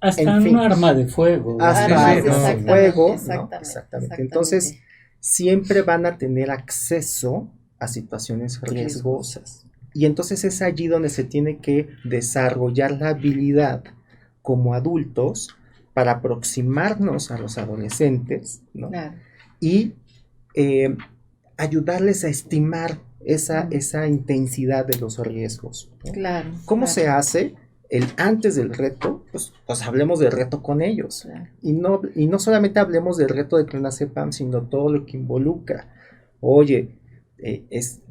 Hasta un arma de fuego. Hasta Armas, armas de fuego, ¿no? exactamente. Exactamente. Entonces, siempre van a tener acceso a situaciones riesgosas. Y entonces es allí donde se tiene que desarrollar la habilidad como adultos para aproximarnos a los adolescentes, ¿no? Claro. Y ayudarles a estimar esa intensidad de los riesgos, ¿no? Claro. ¿Cómo claro. se hace? Antes del reto, pues hablemos del reto con ellos. Claro. Y no solamente hablemos del reto de Clonazepam, sino todo lo que involucra. Oye,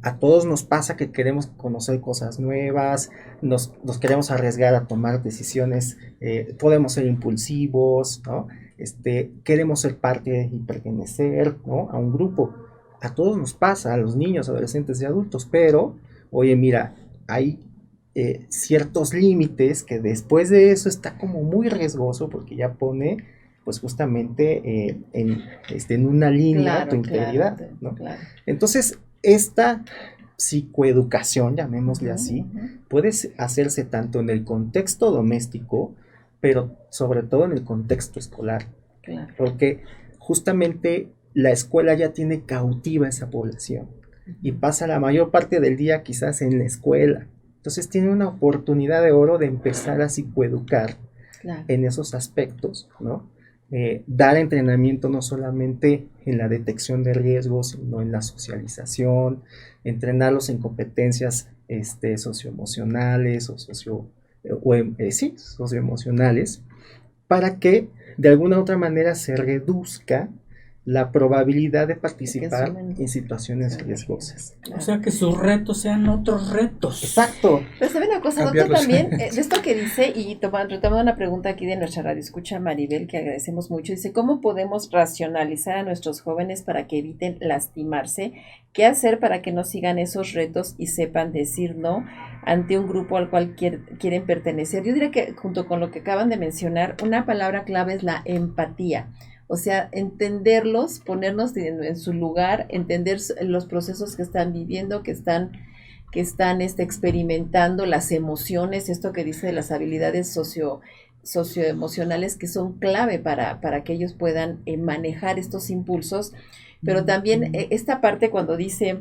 a todos nos pasa que queremos conocer cosas nuevas, nos queremos arriesgar a tomar decisiones, podemos ser impulsivos, ¿no? Queremos ser parte y pertenecer, ¿no? A un grupo. A todos nos pasa, a los niños, adolescentes y adultos, pero, oye, mira, hay ciertos límites que después de eso está como muy riesgoso porque ya pone pues justamente en una línea tu integridad, claro, ¿no? Claro. Entonces esta psicoeducación, llamémosle así, puede hacerse tanto en el contexto doméstico, pero sobre todo en el contexto escolar, Claro. porque justamente la escuela ya tiene cautiva esa población y pasa la mayor parte del día quizás en la escuela. Entonces tiene una oportunidad de oro de empezar a psicoeducar en esos aspectos, ¿no? Dar entrenamiento no solamente en la detección de riesgos, sino en la socialización, entrenarlos en competencias socioemocionales socioemocionales, para que de alguna u otra manera se reduzca la probabilidad de participar en situaciones riesgosas. O sea, que sus retos sean otros retos. Exacto. Pero sabe una cosa, doctor, también, de esto que dice, y retomando una pregunta aquí de nuestra radio escucha Maribel, que agradecemos mucho, dice, ¿cómo podemos racionalizar a nuestros jóvenes para que eviten lastimarse? ¿Qué hacer para que no sigan esos retos y sepan decir no ante un grupo al cual quieren pertenecer? Yo diría que junto con lo que acaban de mencionar, una palabra clave es la empatía. O sea, entenderlos, ponernos en su lugar, entender los procesos que están viviendo, que están experimentando, las emociones, esto que dice de las habilidades socioemocionales que son clave para que ellos puedan manejar estos impulsos. Pero también esta parte cuando dice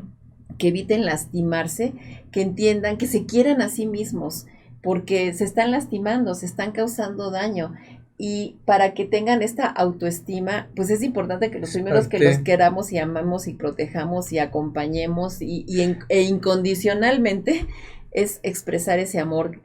que eviten lastimarse, que entiendan, que se quieran a sí mismos, porque se están lastimando, se están causando daño. Y para que tengan esta autoestima, pues es importante que los primeros que los queramos y amamos y protejamos y acompañemos e incondicionalmente es expresar ese amor,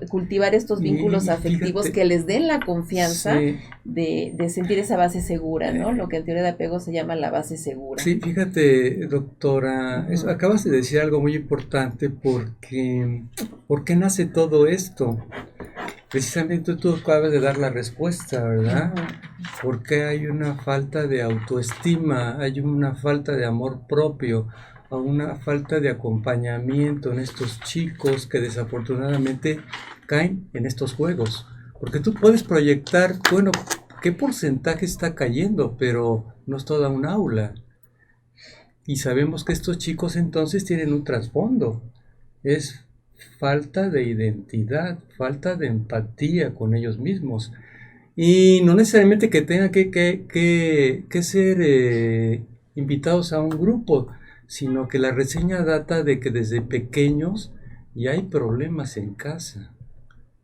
cultivar estos vínculos afectivos que les den la confianza de sentir esa base segura, ¿no? Lo que en teoría de apego se llama la base segura. Sí, fíjate, doctora, acabas de decir algo muy importante porque ¿por qué nace todo esto? Precisamente tú acabas de dar la respuesta, ¿verdad? Porque hay una falta de autoestima, hay una falta de amor propio, una falta de acompañamiento en estos chicos que desafortunadamente caen en estos juegos. Porque tú puedes proyectar, bueno, qué porcentaje está cayendo, pero no es toda un aula. Y sabemos que estos chicos entonces tienen un trasfondo. Es falta de identidad, falta de empatía con ellos mismos. Y no necesariamente que tengan que ser invitados a un grupo, sino que la reseña data de que desde pequeños ya hay problemas en casa,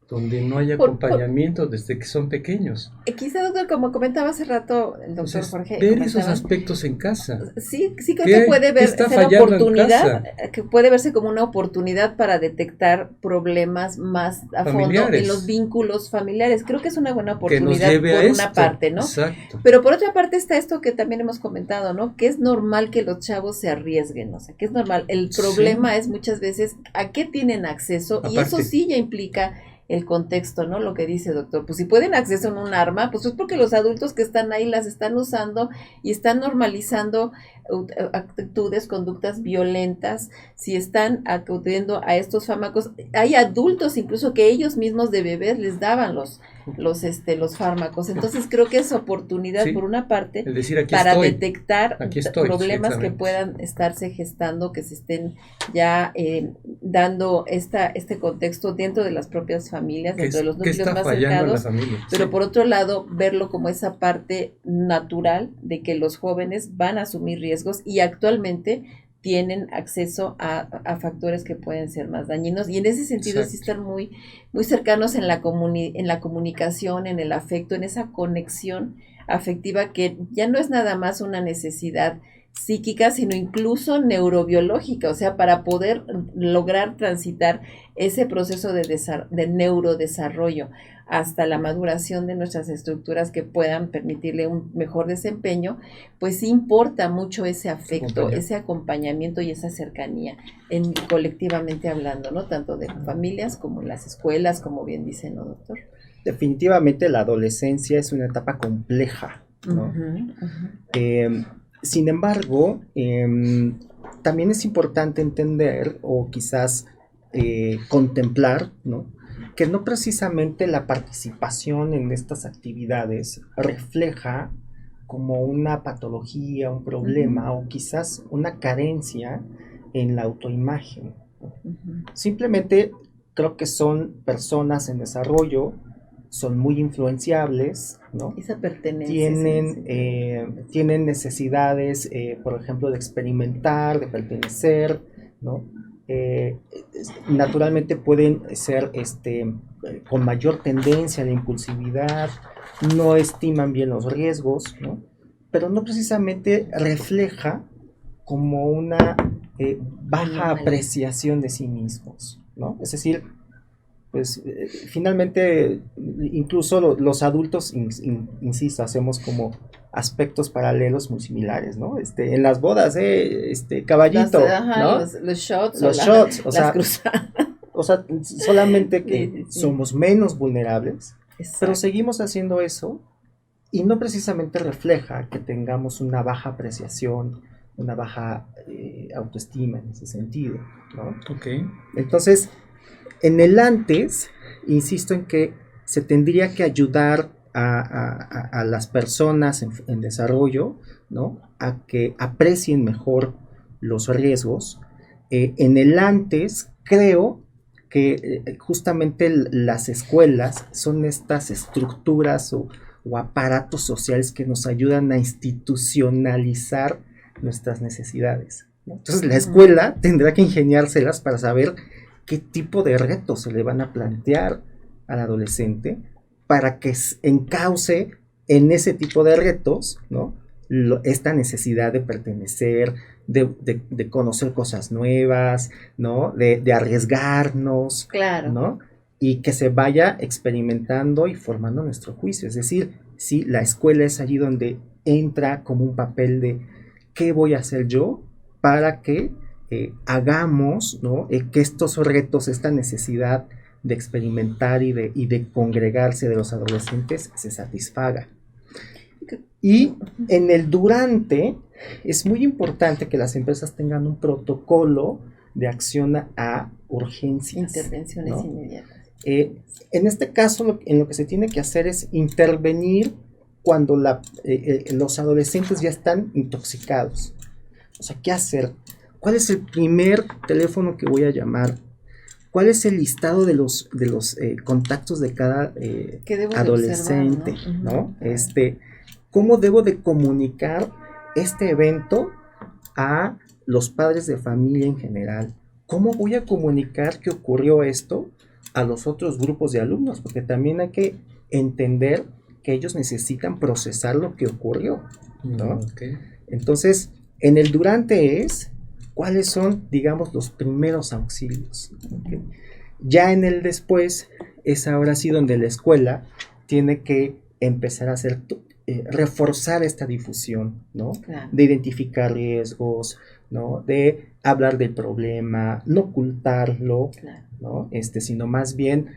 donde no hay acompañamiento desde que son pequeños. Quizá, doctor, como comentaba hace rato el doctor Jorge. Ver esos aspectos en casa. Sí, creo que puede ser oportunidad, que puede verse como una oportunidad para detectar problemas más a fondo en los vínculos familiares. Creo que es una buena oportunidad por una parte, ¿no? Exacto. Pero por otra parte está esto que también hemos comentado, ¿no? Que es normal que los chavos se arriesguen, o sea, que es normal. El problema es muchas veces a qué tienen acceso, y eso sí ya implica el contexto, ¿no? Lo que dice doctor, pues si pueden acceso a un arma, pues es porque los adultos que están ahí las están usando y están normalizando actitudes, conductas violentas, si están acudiendo a estos fármacos. Hay adultos incluso que ellos mismos de bebés les daban los fármacos. Entonces creo que es oportunidad por una parte para detectar problemas que puedan estarse gestando, que se estén ya dando este contexto dentro de las propias familias, dentro de los núcleos más cercanos, pero por otro lado verlo como esa parte natural de que los jóvenes van a asumir riesgos y actualmente tienen acceso a factores que pueden ser más dañinos, y en ese sentido sí estar muy, muy cercanos en la comunicación, en el afecto, en esa conexión afectiva que ya no es nada más una necesidad psíquica, sino incluso neurobiológica, o sea, para poder lograr transitar ese proceso de neurodesarrollo hasta la maduración de nuestras estructuras que puedan permitirle un mejor desempeño, pues sí importa mucho ese afecto, ese acompañamiento y esa cercanía, colectivamente hablando, ¿no? Tanto de familias como en las escuelas, como bien dice, ¿no, doctor? Definitivamente la adolescencia es una etapa compleja, ¿no? Sin embargo, también es importante entender o quizás contemplar, ¿no?, que no precisamente la participación en estas actividades refleja como una patología, un problema o quizás una carencia en la autoimagen. Simplemente creo que son personas en desarrollo, son muy influenciables, ¿no? Esa pertenencia. Tienen necesidades, por ejemplo, de experimentar, de pertenecer, ¿no? Naturalmente pueden ser con mayor tendencia a la impulsividad, no estiman bien los riesgos, ¿no? Pero no precisamente refleja como una baja apreciación de sí mismos, ¿no? Es decir, pues finalmente incluso los adultos, insisto, hacemos como aspectos paralelos muy similares, ¿no? En las bodas, caballito, ¿no? Los shots, o sea, solamente que somos menos vulnerables, pero seguimos haciendo eso y no precisamente refleja que tengamos una baja apreciación, una baja autoestima en ese sentido, ¿no? Okay. Entonces, en el antes, insisto en que se tendría que ayudar a las personas en desarrollo, ¿no?, a que aprecien mejor los riesgos. En el antes, creo que justamente las escuelas son estas estructuras o aparatos sociales que nos ayudan a institucionalizar nuestras necesidades, ¿no? Entonces la escuela tendrá que ingeniárselas para saber qué tipo de retos se le van a plantear al adolescente para que encauce en ese tipo de retos, ¿no?, esta necesidad de pertenecer, de conocer cosas nuevas, ¿no?, de arriesgarnos, claro, ¿no?, y que se vaya experimentando y formando nuestro juicio. Es decir, sí, la escuela es allí donde entra como un papel de ¿qué voy a hacer yo para que hagamos, ¿no?, que estos retos, esta necesidad de experimentar y de congregarse de los adolescentes se satisfaga? Y en el durante es muy importante que las empresas tengan un protocolo de acción a urgencias, intervenciones, ¿no?, inmediatas. En este caso, en lo que se tiene que hacer es intervenir cuando los adolescentes ya están intoxicados. O sea, ¿qué hacer? ¿Cuál es el primer teléfono que voy a llamar? ¿Cuál es el listado de los contactos de cada adolescente? Observar, ¿no? ¿Cómo debo de comunicar este evento a los padres de familia en general? ¿Cómo voy a comunicar que ocurrió esto a los otros grupos de alumnos? Porque también hay que entender que ellos necesitan procesar lo que ocurrió, ¿no? Okay. Entonces, en el durante ¿cuáles son, digamos, los primeros auxilios? ¿Okay? Ya en el después es ahora sí donde la escuela tiene que empezar a hacer reforzar esta difusión, ¿no? Claro. De identificar riesgos, ¿no? De hablar del problema, no ocultarlo, claro, ¿no? Sino más bien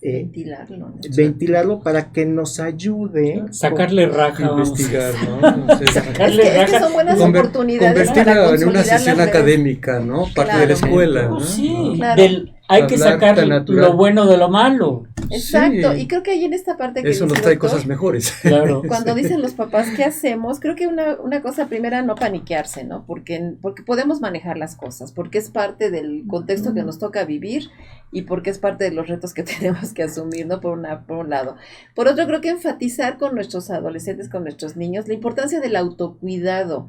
ventilarlo, ¿no? Ventilarlo para que nos ayude. Sacarle raja, investigar, ¿no? O sea, es que son buenas oportunidades para convertirlo en una consolidar sesión las redes. académica, ¿no? Parte de la escuela, ¿no? Sí, Claro. hay que Hablar sacar tan natural. lo bueno de lo malo. Exacto, Sí. y creo que ahí en esta parte que Eso dice, nos trae doctor, cosas mejores. Claro. cuando dicen los papás, ¿qué hacemos? Creo que una cosa primera, no paniquearse, ¿no? Porque podemos manejar las cosas, porque es parte del contexto que nos toca vivir y porque es parte de los retos que tenemos que asumir, ¿no? Por un lado. Por otro, creo que enfatizar con nuestros adolescentes, con nuestros niños, la importancia del autocuidado.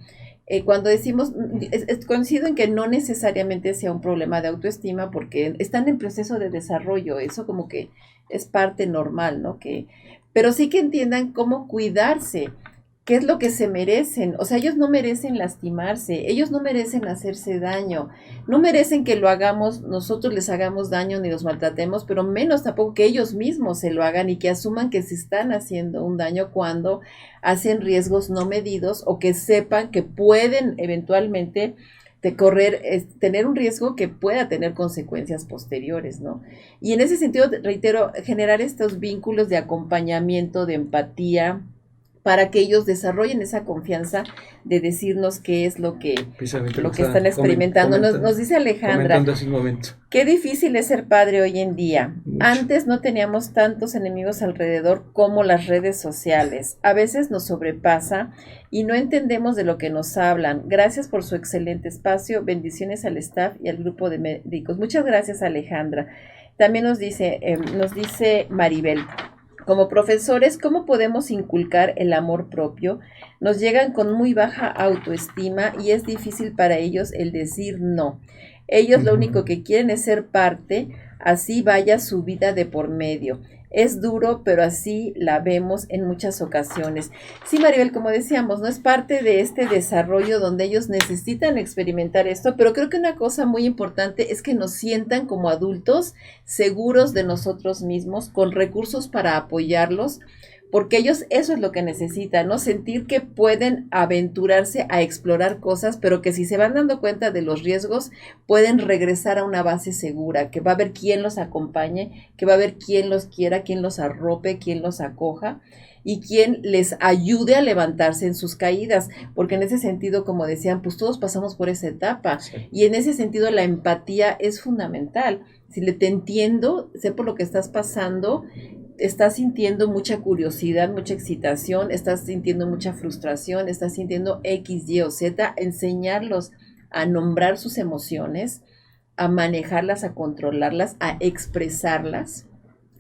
Cuando decimos, coincido en que no necesariamente sea un problema de autoestima porque están en proceso de desarrollo, eso como que es parte normal, ¿no? Pero sí que entiendan cómo cuidarse, qué es lo que se merecen. O sea, ellos no merecen lastimarse, ellos no merecen hacerse daño, no merecen que lo hagamos, nosotros les hagamos daño ni los maltratemos, pero menos tampoco que ellos mismos se lo hagan y que asuman que se están haciendo un daño cuando hacen riesgos no medidos o que sepan que pueden eventualmente tener un riesgo que pueda tener consecuencias posteriores, ¿no? Y en ese sentido, reitero, generar estos vínculos de acompañamiento, de empatía, para que ellos desarrollen esa confianza de decirnos qué es lo que están experimentando. Nos dice Alejandra, qué difícil es ser padre hoy en día. Mucho. Antes no teníamos tantos enemigos alrededor como las redes sociales. A veces nos sobrepasa y no entendemos de lo que nos hablan. Gracias por su excelente espacio. Bendiciones al staff y al grupo de médicos. Muchas gracias, Alejandra. También nos dice Maribel, como profesores, ¿cómo podemos inculcar el amor propio? Nos llegan con muy baja autoestima y es difícil para ellos el decir no. Ellos lo único que quieren es ser parte, así vaya su vida de por medio. Es duro, pero así la vemos en muchas ocasiones. Sí, Maribel, como decíamos, no es parte de este desarrollo donde ellos necesitan experimentar esto, pero creo que una cosa muy importante es que nos sientan como adultos seguros de nosotros mismos, con recursos para apoyarlos, porque ellos eso es lo que necesitan, ¿no? Sentir que pueden aventurarse a explorar cosas, pero que si se van dando cuenta de los riesgos, pueden regresar a una base segura, que va a haber quien los acompañe, que va a haber quien los quiera, quien los arrope, quien los acoja y quien les ayude a levantarse en sus caídas, porque en ese sentido, como decían, pues todos pasamos por esa etapa, sí. Y en ese sentido la empatía es fundamental. Si te entiendo, sé por lo que estás pasando, estás sintiendo mucha curiosidad, mucha excitación, estás sintiendo mucha frustración, estás sintiendo X, Y o Z, enseñarlos a nombrar sus emociones, a manejarlas, a controlarlas, a expresarlas,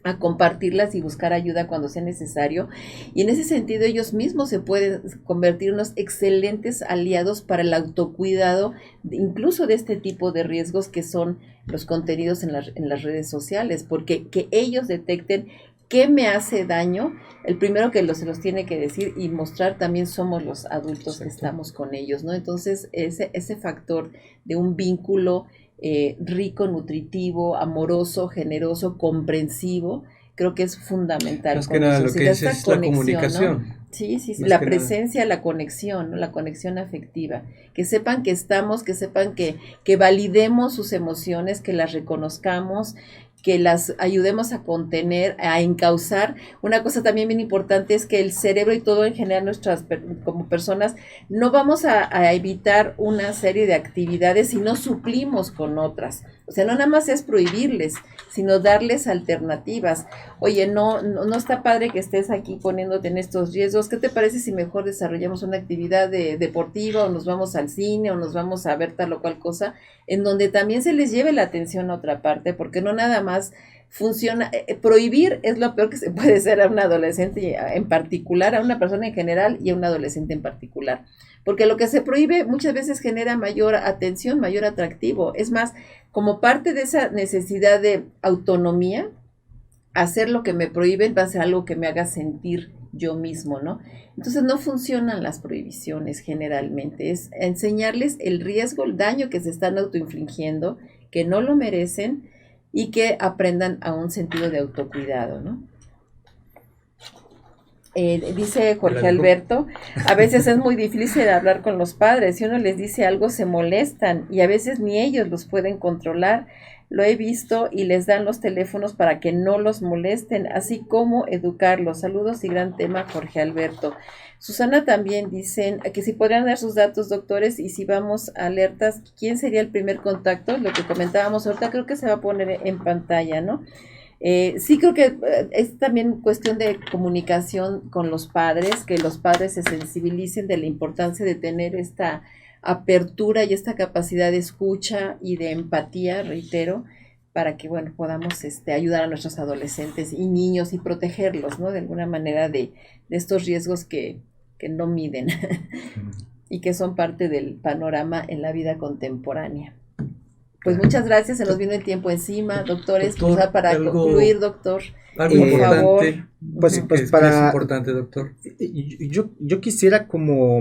a compartirlas y buscar ayuda cuando sea necesario. Y en ese sentido ellos mismos se pueden convertir en unos excelentes aliados para el autocuidado, incluso de este tipo de riesgos que son los contenidos en las redes sociales, porque que ellos detecten qué me hace daño, el primero que se los tiene que decir y mostrar también somos los adultos. Exacto. Que estamos con ellos, ¿no? Entonces ese factor de un vínculo rico, nutritivo, amoroso, generoso, comprensivo, creo que es fundamental. Más que nada lo que es la comunicación, ¿no? Sí, la presencia, la conexión, ¿no? La conexión afectiva, que sepan que estamos, que sepan que validemos sus emociones, que las reconozcamos, que las ayudemos a contener, a encauzar. Una cosa también bien importante es que el cerebro y todo en general nuestras como personas no vamos a evitar una serie de actividades si no suplimos con otras. O sea, no nada más es prohibirles, sino darles alternativas. Oye, no está padre que estés aquí poniéndote en estos riesgos. ¿Qué te parece si mejor desarrollamos una actividad deportiva o nos vamos al cine o nos vamos a ver tal o cual cosa, en donde también se les lleve la atención a otra parte? Porque no nada más funciona. Prohibir es lo peor que se puede hacer a un adolescente en particular, a una persona en general y a un adolescente en particular. Porque lo que se prohíbe muchas veces genera mayor atención, mayor atractivo. Es más, como parte de esa necesidad de autonomía, hacer lo que me prohíben va a ser algo que me haga sentir yo mismo, ¿no? Entonces no funcionan las prohibiciones generalmente. Es enseñarles el riesgo, el daño que se están autoinfligiendo, que no lo merecen y que aprendan a un sentido de autocuidado, ¿no? Dice Jorge Alberto, a veces es muy difícil hablar con los padres, si uno les dice algo se molestan y a veces ni ellos los pueden controlar, lo he visto y les dan los teléfonos para que no los molesten, así como educarlos. Saludos y gran tema, Jorge Alberto. Susana también dicen que si podrían dar sus datos, doctores, y si vamos a alertas, ¿quién sería el primer contacto? Lo que comentábamos ahorita creo que se va a poner en pantalla, ¿no? Sí, creo que es también cuestión de comunicación con los padres, que los padres se sensibilicen de la importancia de tener esta apertura y esta capacidad de escucha y de empatía, reitero, para que, bueno, podamos ayudar a nuestros adolescentes y niños y protegerlos, ¿no? De alguna manera de estos riesgos que no miden. y que son parte del panorama en la vida contemporánea. Pues muchas gracias, se nos vino el tiempo encima, doctores, Doctor, para concluir, doctor, algo por importante, favor. Pues que es importante, doctor. Yo quisiera como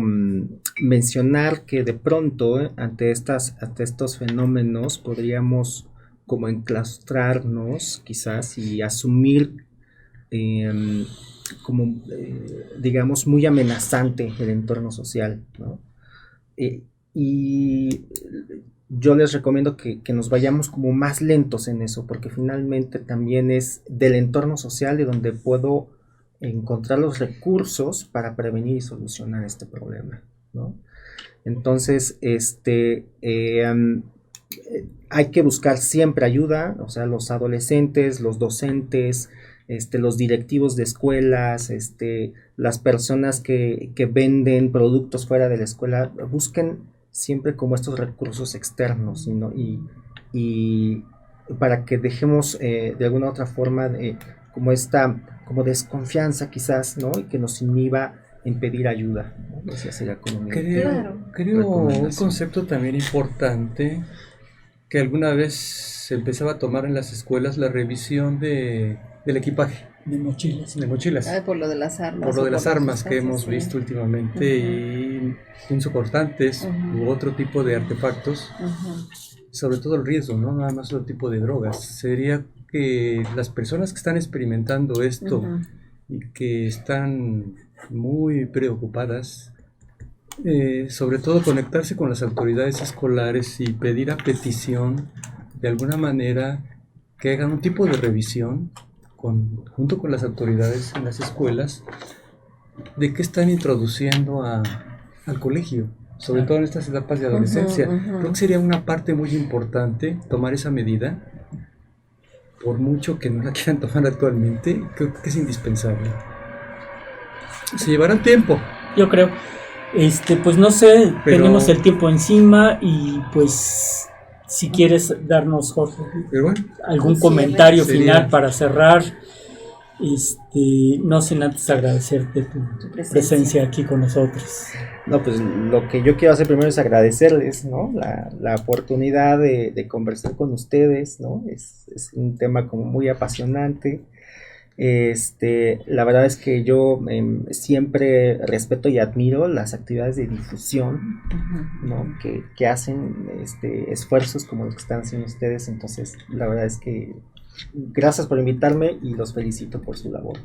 mencionar que de pronto ante estos fenómenos podríamos como enclaustrarnos quizás y asumir digamos muy amenazante el entorno social, ¿no? Y yo les recomiendo que nos vayamos como más lentos en eso, porque finalmente también es del entorno social de donde puedo encontrar los recursos para prevenir y solucionar este problema, ¿no? Entonces, hay que buscar siempre ayuda, o sea, los adolescentes, los docentes, los directivos de escuelas, las personas que venden productos fuera de la escuela, busquen siempre como estos recursos externos, ¿no? Y para que dejemos de alguna otra forma como como desconfianza quizás, ¿no? Y que nos inhiba en pedir ayuda, ¿no? Esa sería como mi creo un concepto también importante que alguna vez se empezaba a tomar en las escuelas, la revisión del equipaje. De mochilas. Por lo de las armas. Por lo de las armas que hemos visto últimamente, y punzocortantes u otro tipo de artefactos, sobre todo el riesgo, no nada más otro tipo de drogas. Sería que las personas que están experimentando esto y que están muy preocupadas, sobre todo conectarse con las autoridades escolares y pedir a petición de alguna manera que hagan un tipo de revisión junto con las autoridades en las escuelas de qué están introduciendo al colegio, sobre todo en estas etapas de adolescencia. Creo que sería una parte muy importante tomar esa medida, por mucho que no la quieran tomar actualmente. Creo que es indispensable. Se llevará tiempo, yo creo. Pues no sé, tenemos el tiempo encima y pues si quieres darnos, Jorge, algún comentario final para cerrar, no sin antes agradecerte tu presencia aquí con nosotros. No, pues lo que yo quiero hacer primero es agradecerles, ¿no? La oportunidad de conversar con ustedes, ¿no? Es un tema como muy apasionante. La verdad es que yo siempre respeto y admiro las actividades de difusión, ¿no? que hacen esfuerzos como los que están haciendo ustedes. Entonces la verdad es que gracias por invitarme y los felicito por su labor.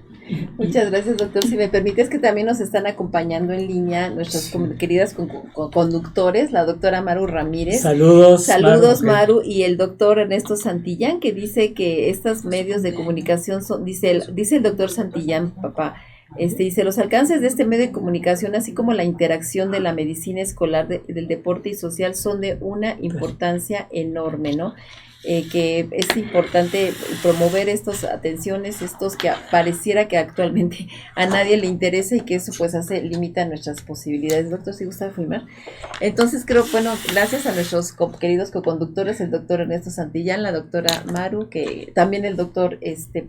Muchas gracias, doctor. Si me permites, que también nos están acompañando en línea nuestras queridas conductores, la doctora Maru Ramírez. Saludos Maru, y el doctor Ernesto Santillán, que dice que estos medios de comunicación son, dice el doctor Santillán, papá, dice, los alcances de este medio de comunicación, así como la interacción de la medicina escolar, del deporte y social, son de una importancia enorme, ¿no? Que es importante promover estas atenciones, estos que pareciera que actualmente a nadie le interesa, y que eso pues limita nuestras posibilidades. Doctor, si gusta filmar. Entonces creo, gracias a nuestros queridos coconductores, el doctor Ernesto Santillán, la doctora Maru, que también el doctor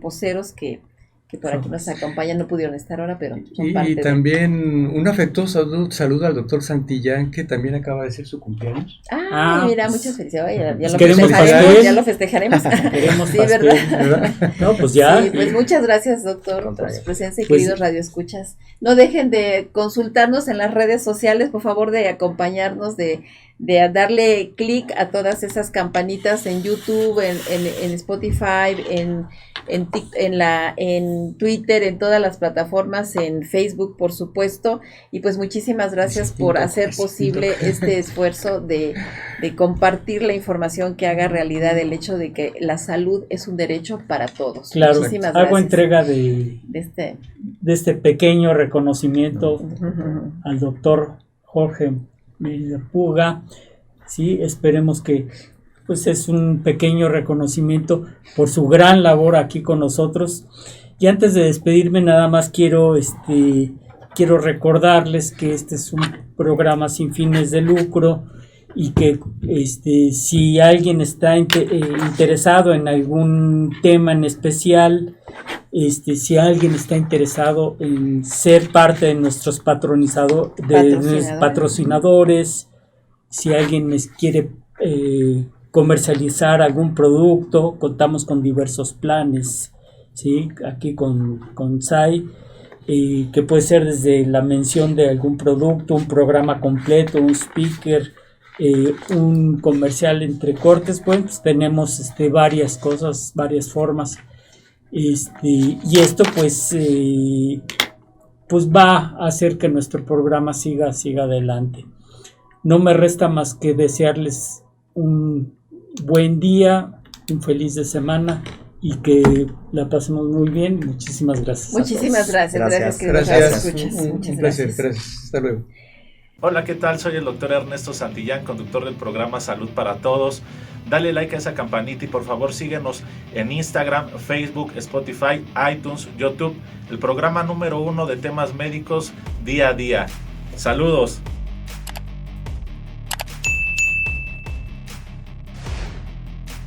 Poceros, que por aquí nos acompañan, no pudieron estar ahora, pero son parte y también un afectuoso saludo al doctor Santillán, que también acaba de ser su cumpleaños. Mira, muchas felicidades, ya lo festejaremos. Queremos sí, ¿verdad? No, pues ya. Sí, pues muchas gracias, doctor, por su presencia, y queridos radioescuchas. No dejen de consultarnos en las redes sociales, por favor, de acompañarnos, de darle clic a todas esas campanitas en YouTube, en Spotify, en Twitter, en todas las plataformas, en Facebook, por supuesto. Y pues muchísimas gracias por hacer posible este esfuerzo de compartir la información que haga realidad el hecho de que la salud es un derecho para todos. Claro, muchísimas gracias. Hago entrega de este pequeño reconocimiento al doctor Jorge Puga. Sí, esperemos que pues es un pequeño reconocimiento por su gran labor aquí con nosotros. Y antes de despedirme, nada más quiero recordarles que este es un programa sin fines de lucro y que si alguien está interesado en algún tema en especial, si alguien está interesado en ser parte de nuestros patrocinadores, si alguien quiere comercializar algún producto, contamos con diversos planes, ¿sí? Aquí con SAI, que puede ser desde la mención de algún producto, un programa completo, un speaker, un comercial entre cortes. Pues tenemos varias cosas, varias formas, y esto pues va a hacer que nuestro programa siga adelante. No me resta más que desearles un buen día, un feliz de semana y que la pasemos muy bien. Muchísimas gracias. Muchísimas gracias. Gracias. Un placer. Gracias. Hasta luego. Hola, ¿qué tal? Soy el doctor Ernesto Santillán, conductor del programa Salud para Todos. Dale like a esa campanita y por favor síguenos en Instagram, Facebook, Spotify, iTunes, YouTube. El programa número 1 de temas médicos día a día. Saludos.